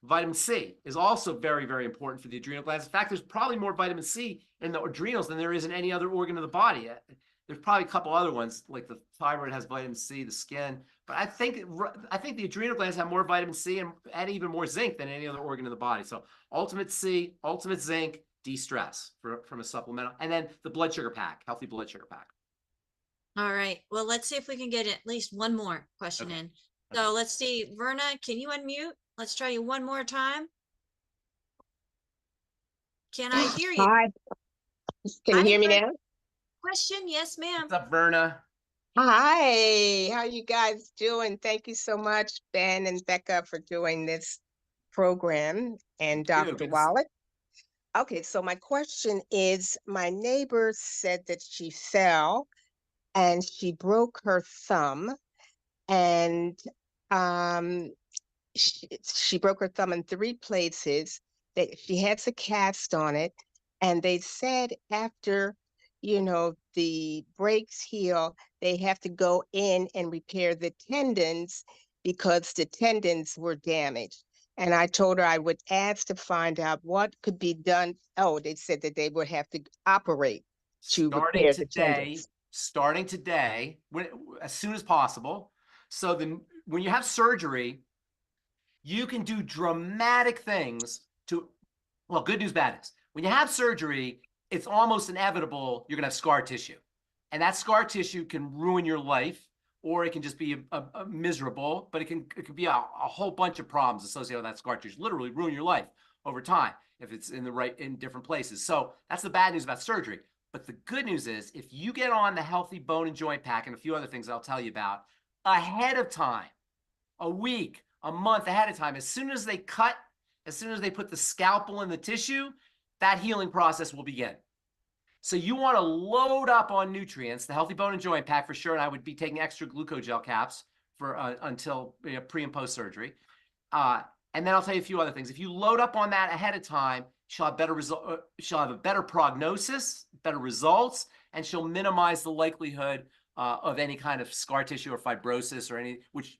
Vitamin C is also very, very important for the adrenal glands. In fact, there's probably more vitamin C in the adrenals than there is in any other organ of the body. There's probably a couple other ones, like the thyroid has vitamin C, the skin. But I think the adrenal glands have more vitamin C and even more zinc than any other organ of the body. So ultimate C, ultimate zinc, de-stress from a supplemental. And then the blood sugar pack, healthy blood sugar pack. All right. Well, let's see if we can get at least one more question in. So let's see. Verna, can you unmute? Let's try you one more time. Can I hear you? Hi. Can you hear me now? Question? Yes, ma'am. What's up, Verna? Hi. How you guys doing? Thank you so much, Ben and Becca, for doing this program, and Dr. Wallach. Okay, so my question is, my neighbor said that she fell and she broke her thumb, and she broke her thumb in 3 places. That she has a cast on it, and they said after, you know, the breaks heal, they have to go in and repair the tendons because the tendons were damaged. And I told her I would ask to find out what could be done. Oh, they said that they would have to operate to repair the tendons. Starting today, as soon as possible. So when you have surgery, you can do dramatic things to, well, good news, bad news. When you have surgery, it's almost inevitable you're going to have scar tissue. And that scar tissue can ruin your life, or it can just be a miserable, but it can be a whole bunch of problems associated with that scar tissue. Literally ruin your life over time if it's in different places. So that's the bad news about surgery. But the good news is, if you get on the Healthy Bone and Joint Pack and a few other things I'll tell you about ahead of time, a week, a month ahead of time, as soon as they put the scalpel in the tissue, that healing process will begin. So you want to load up on nutrients, the Healthy Bone and Joint Pack for sure, and I would be taking extra glucogel caps for until pre and post surgery. And then I'll tell you a few other things. If you load up on that ahead of time, she'll have she'll have a better prognosis, better results, and she'll minimize the likelihood of any kind of scar tissue or fibrosis or which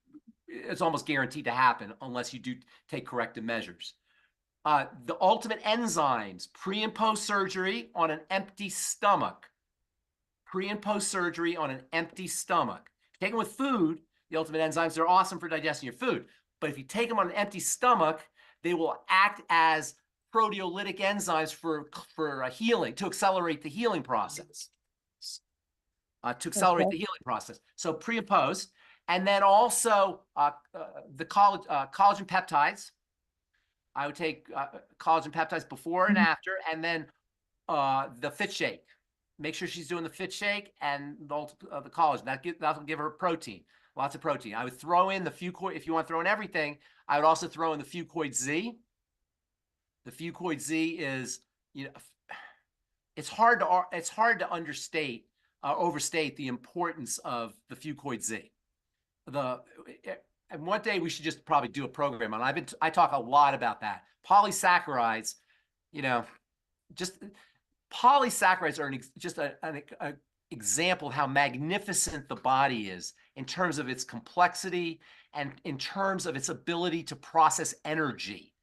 it's almost guaranteed to happen unless you do take corrective measures. The ultimate enzymes, pre and post surgery on an empty stomach. Pre and post surgery on an empty stomach. Take them with food, the ultimate enzymes, they're awesome for digesting your food. But if you take them on an empty stomach, they will act as proteolytic enzymes for healing, to accelerate the healing process. The healing process. So pre and post. And then also the collagen peptides. I would take collagen peptides before and after, and then the fit shake. Make sure she's doing the fit shake and the collagen. That'll give her protein, lots of protein. I would throw in the Fucoid. If you want to throw in everything, I would also throw in the Fucoid Z. The Fucoid Z is, it's hard to overstate the importance of the Fucoid Z. And one day we should just probably do a program on it. I talk a lot about that. Polysaccharides, polysaccharides are just an example of how magnificent the body is in terms of its complexity and in terms of its ability to process energy.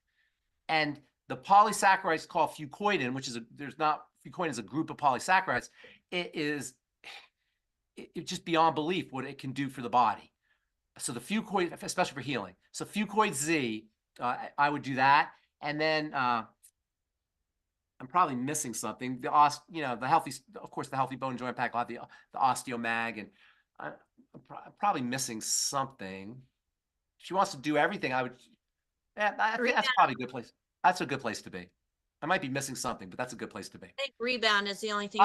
And the polysaccharides called fucoidin, which is fucoidin is a group of polysaccharides. It's just beyond belief what it can do for the body. So the Fucoid, especially for healing. So Fucoid Z, I would do that. And then I'm probably missing something. The healthy, of course, the healthy bone joint pack will have the osteomag, and I'm probably missing something. If she wants to do everything, I would. Yeah, I think that's probably a good place. That's a good place to be. I might be missing something, but that's a good place to be. I think rebound is the only thing.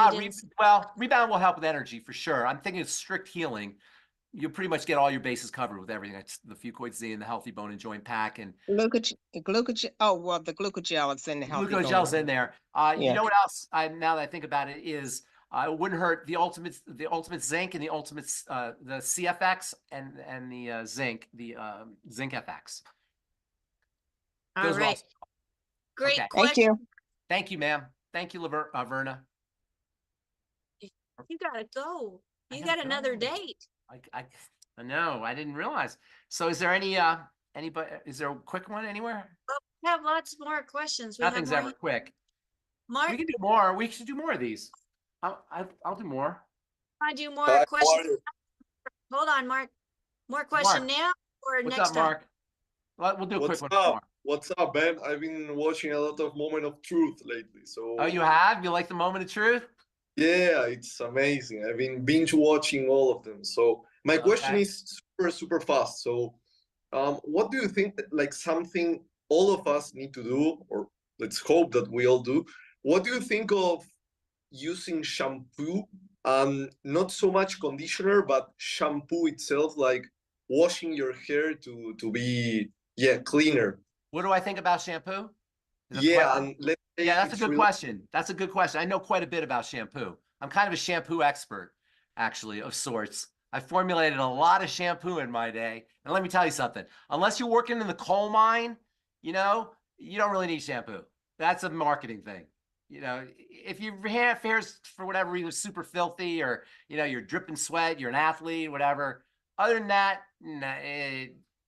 Well, rebound will help with energy for sure. I'm thinking of strict healing. You'll pretty much get all your bases covered with everything. It's the Fucoid Z and the healthy bone and joint pack, and glucogel. Oh, well, the glucogel is in the healthy bone. Glucogel's in there. You know what else? Now that I think about it, is it wouldn't hurt the ultimate zinc and the ultimate the CFX and the zinc, zinc FX. All right. Also. Great Okay. question. Thank you. Thank you, ma'am. Thank you, Verna. You gotta go. You got another date. I know. I didn't realize. So, is there anybody? Is there a quick one anywhere? Well, we have lots more questions. Nothing's ever quick. Mark, We can do more. We should do more of these. I'll do more. I do more questions. Hold on, Mark. More question now or What's next up, time? Mark? We'll do a quick one. More. What's up, Ben? I've been watching a lot of Moment of Truth lately. So. Oh, you have? You like the Moment of Truth? Yeah, it's amazing. I've been binge watching all of them. So my question is super fast. So, what do you think that, like, something all of us need to do, or let's hope that we all do? What do you think of using shampoo, not so much conditioner, but shampoo itself, like washing your hair to be cleaner? What do I think about shampoo? And let's say that's a good question. That's a good question. I know quite a bit about shampoo. I'm kind of a shampoo expert, actually, of sorts. I formulated a lot of shampoo in my day. And let me tell you something. Unless you're working in the coal mine, you don't really need shampoo. That's a marketing thing. If your hair's for whatever reason super filthy, or you're dripping sweat, you're an athlete, whatever. Other than that,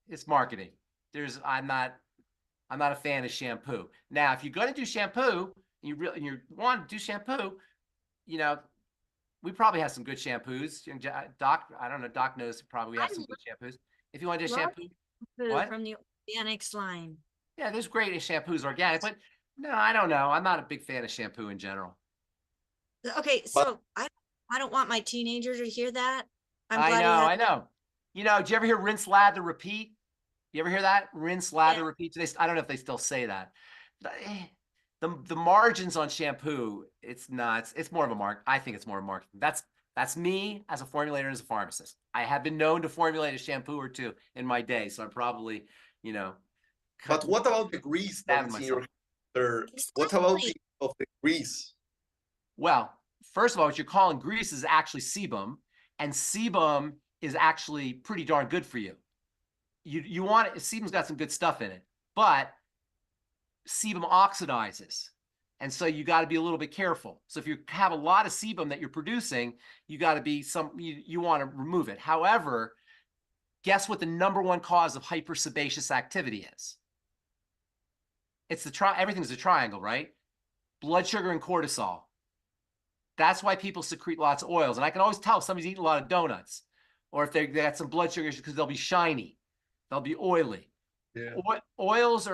it's marketing. I'm not a fan of shampoo. Now, if you're going to do shampoo, and you want to do shampoo, we probably have some good shampoos. Doc, I don't know. Doc knows probably we have some good shampoos. If you want to do shampoo, from the organics line. Yeah, there's great shampoos, organic, but no, I don't know. I'm not a big fan of shampoo in general. Okay, so I don't want my teenager to hear that. I know. Do you ever hear rinse, lather, repeat? You ever hear that? Rinse, lather, repeat. I don't know if they still say that. The margins on shampoo, it's not. It's more of a mark. I think it's more of a marketing. That's me as a formulator and as a pharmacist. I have been known to formulate a shampoo or two in my day, so I'm probably, But what about the grease that's in your hair? What about the grease? Well, first of all, what you're calling grease is actually sebum, and sebum is actually pretty darn good for you. You want it. Sebum's got some good stuff in it, but sebum oxidizes, and so you got to be a little bit careful. So if you have a lot of sebum that you're producing, you got to be you want to remove it. However, Guess what the #1 cause of hypersebaceous activity is? It's everything's a triangle, right? Blood sugar and cortisol. That's why people secrete lots of oils. And I can always tell if somebody's eating a lot of donuts, or if they got some blood sugar, because they'll be shiny, they'll be oily. Yeah. Oils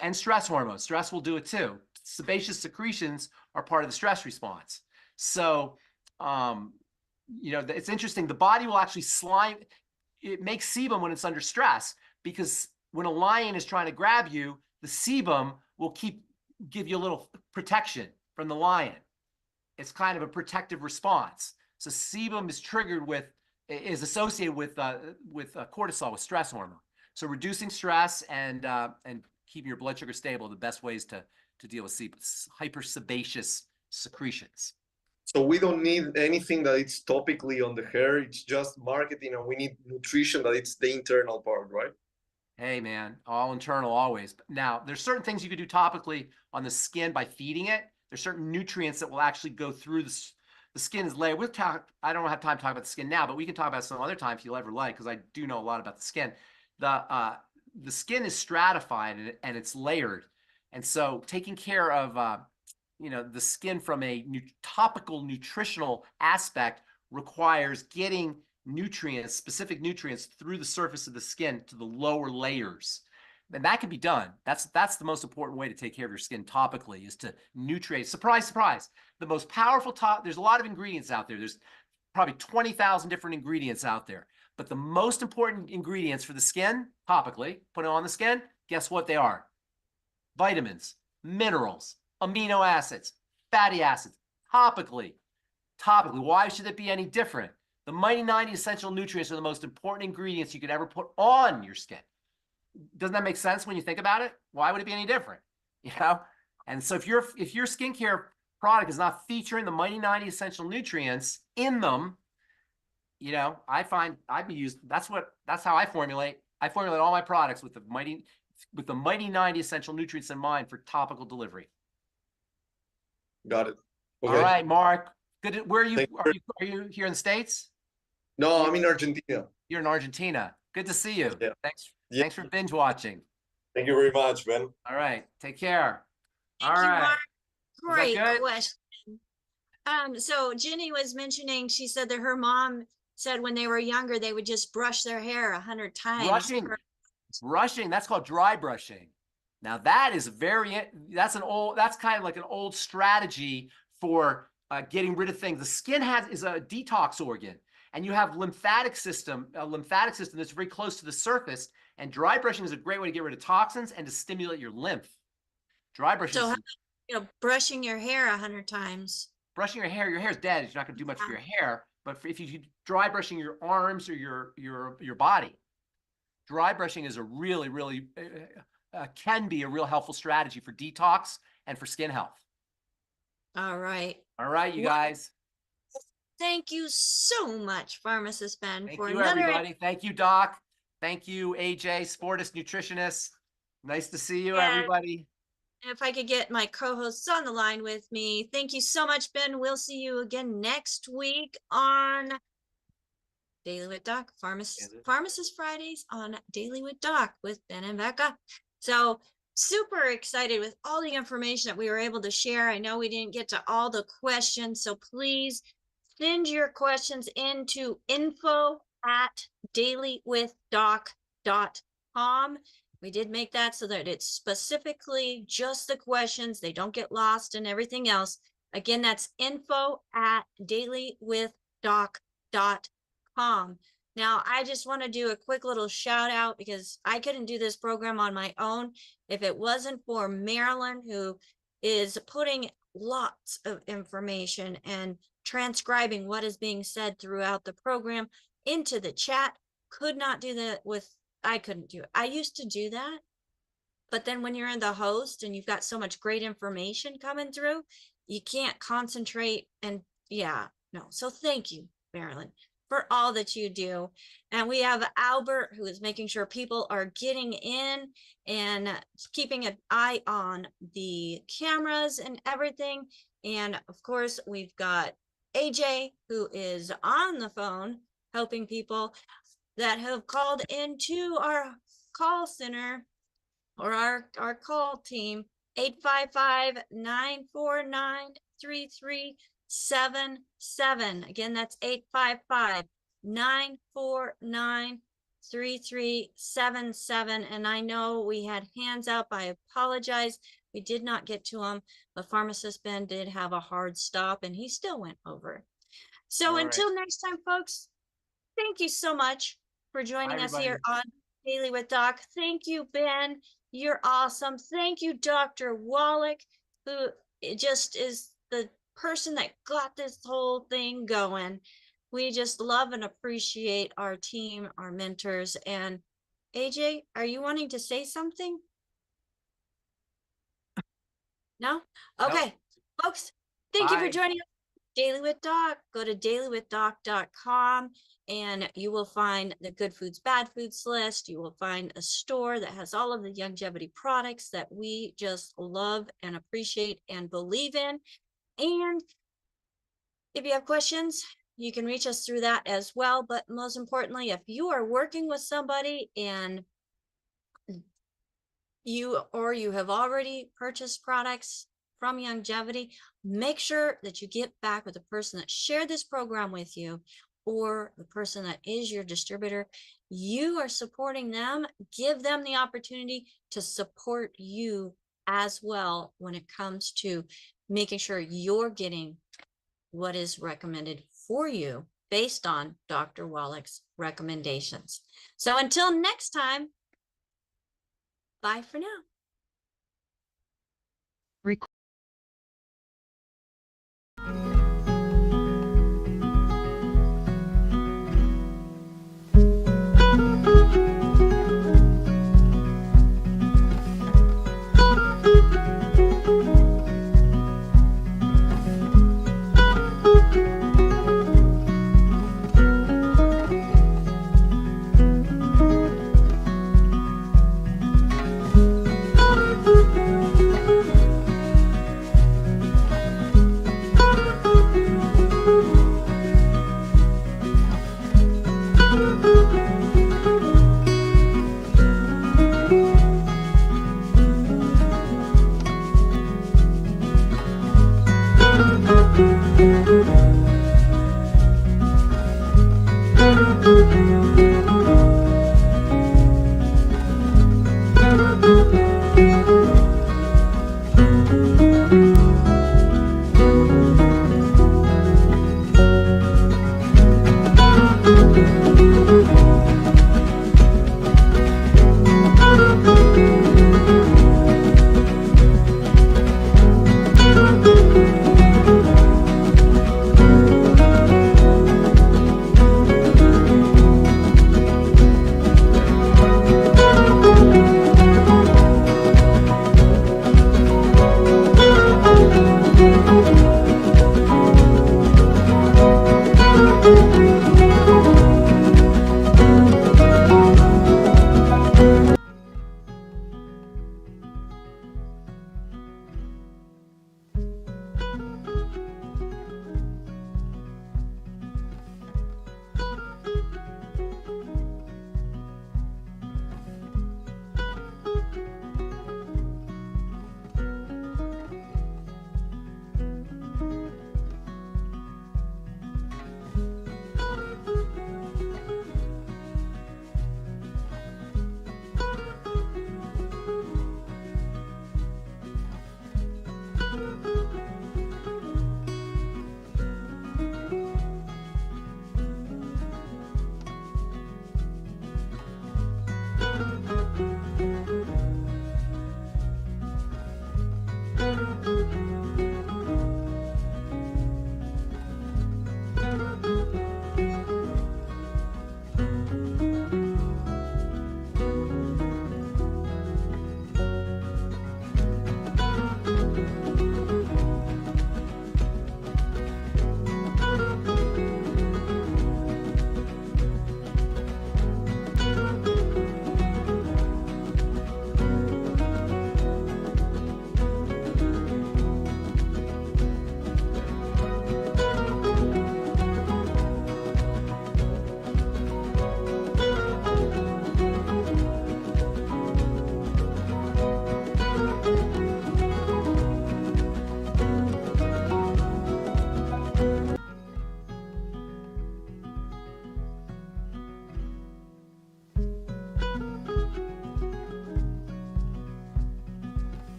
and stress hormones. Stress will do it too. Sebaceous secretions are part of the stress response. So, it's interesting. The body will actually slime. It makes sebum when it's under stress, because when a lion is trying to grab you, the sebum will give you a little protection from the lion. It's kind of a protective response. So sebum is associated with cortisol, with stress hormone. So reducing stress and keeping your blood sugar stable are the best ways to deal with hypersebaceous secretions. So we don't need anything that it's topically on the hair. It's just marketing, and we need nutrition that it's the internal part, right? Hey man, all internal always. Now, there's certain things you could do topically on the skin by feeding it. There's certain nutrients that will actually go through the skin's layer. I don't have time to talk about the skin now, but we can talk about it some other time if you'll ever like, because I do know a lot about the skin. The skin is stratified and it's layered. And so taking care of the skin from a topical nutritional aspect requires getting nutrients, specific nutrients, through the surface of the skin to the lower layers. And that can be done. That's the most important way to take care of your skin topically, is to nutrient. Surprise, surprise. The most powerful there's a lot of ingredients out there. There's probably 20,000 different ingredients out there. But the most important ingredients for the skin, topically, put it on the skin, guess what they are? Vitamins, minerals, amino acids, fatty acids, topically. Why should it be any different? The mighty 90 essential nutrients are the most important ingredients you could ever put on your skin. Doesn't that make sense when you think about it? Why would it be any different? And so if your skincare product is not featuring the mighty 90 essential nutrients in them, I find that's how I formulate. I formulate all my products with the mighty 90 essential nutrients in mind for topical delivery. Got it. Okay. All right, Mark. Good. Where are you? Are you here in the States? No, I'm in Argentina. You're in Argentina. Good to see you. Yeah. Thanks for binge watching. Thank you very much, Ben. All right. Take care. Thank you, Mark. Great good? question. So Jenny was mentioning, she said that her mom said when they were younger, they would just brush their hair 100 times. Brushing, that's called dry brushing. Now that's kind of like an old strategy for getting rid of things. The skin is a detox organ, and you have a lymphatic system that's very close to the surface, and dry brushing is a great way to get rid of toxins and to stimulate your lymph. Dry brushing. So, brushing your hair 100 times. Brushing your hair is dead. You're not going to do much for your hair. But if you dry brushing your arms or your body, dry brushing is a really, really can be a real helpful strategy for detox and for skin health. All right. All right, you guys. Thank you so much, Pharmacist Ben. Thank you, everybody. Thank you, Doc. Thank you, AJ, sportist, nutritionist. Nice to see you, everybody. If I could get my co-hosts on the line with me. Thank you so much, Ben. We'll see you again next week on Daily with Doc, Pharmacist Fridays on Daily with Doc with Ben and Becca. So super excited with all the information that we were able to share. I know we didn't get to all the questions, so please send your questions into info@dailywithdoc.com. We did make that so that it's specifically just the questions. They don't get lost and everything else. Again, that's info@dailywithdoc.com. Now, I just want to do a quick little shout out because I couldn't do this program on my own if it wasn't for Marilyn, who is putting lots of information and transcribing what is being said throughout the program into the chat. Could not do that I couldn't do it. I used to do that, but then when you're in the host and you've got so much great information coming through, you can't concentrate. And so thank you, Marilyn, for all that you do. And we have Albert, who is making sure people are getting in and keeping an eye on the cameras and everything. And of course, we've got AJ, who is on the phone helping people. that have called into our call center or our call team, 855-949-3377. Again, that's 855-949-3377. And I know we had hands up. I apologize. We did not get to them, but Pharmacist Ben did have a hard stop and he still went over. So until next time, folks, thank you so much for joining us here on Daily with Doc. Thank you, Ben. You're awesome. Thank you, Dr. Wallach, who just is the person that got this whole thing going. We just love and appreciate our team, our mentors. And AJ, are you wanting to say something? No? Okay, folks, thank you for joining us. Daily with Doc. Go to dailywithdoc.com and you will find the good foods, bad foods list. You will find a store that has all of the longevity products that we just love and appreciate and believe in. And if you have questions, you can reach us through that as well. But most importantly, if you are working with somebody and you have already purchased products from Longevity, make sure that you get back with the person that shared this program with you or the person that is your distributor. You are supporting them. Give them the opportunity to support you as well when it comes to making sure you're getting what is recommended for you based on Dr. Wallach's recommendations. So until next time, bye for now.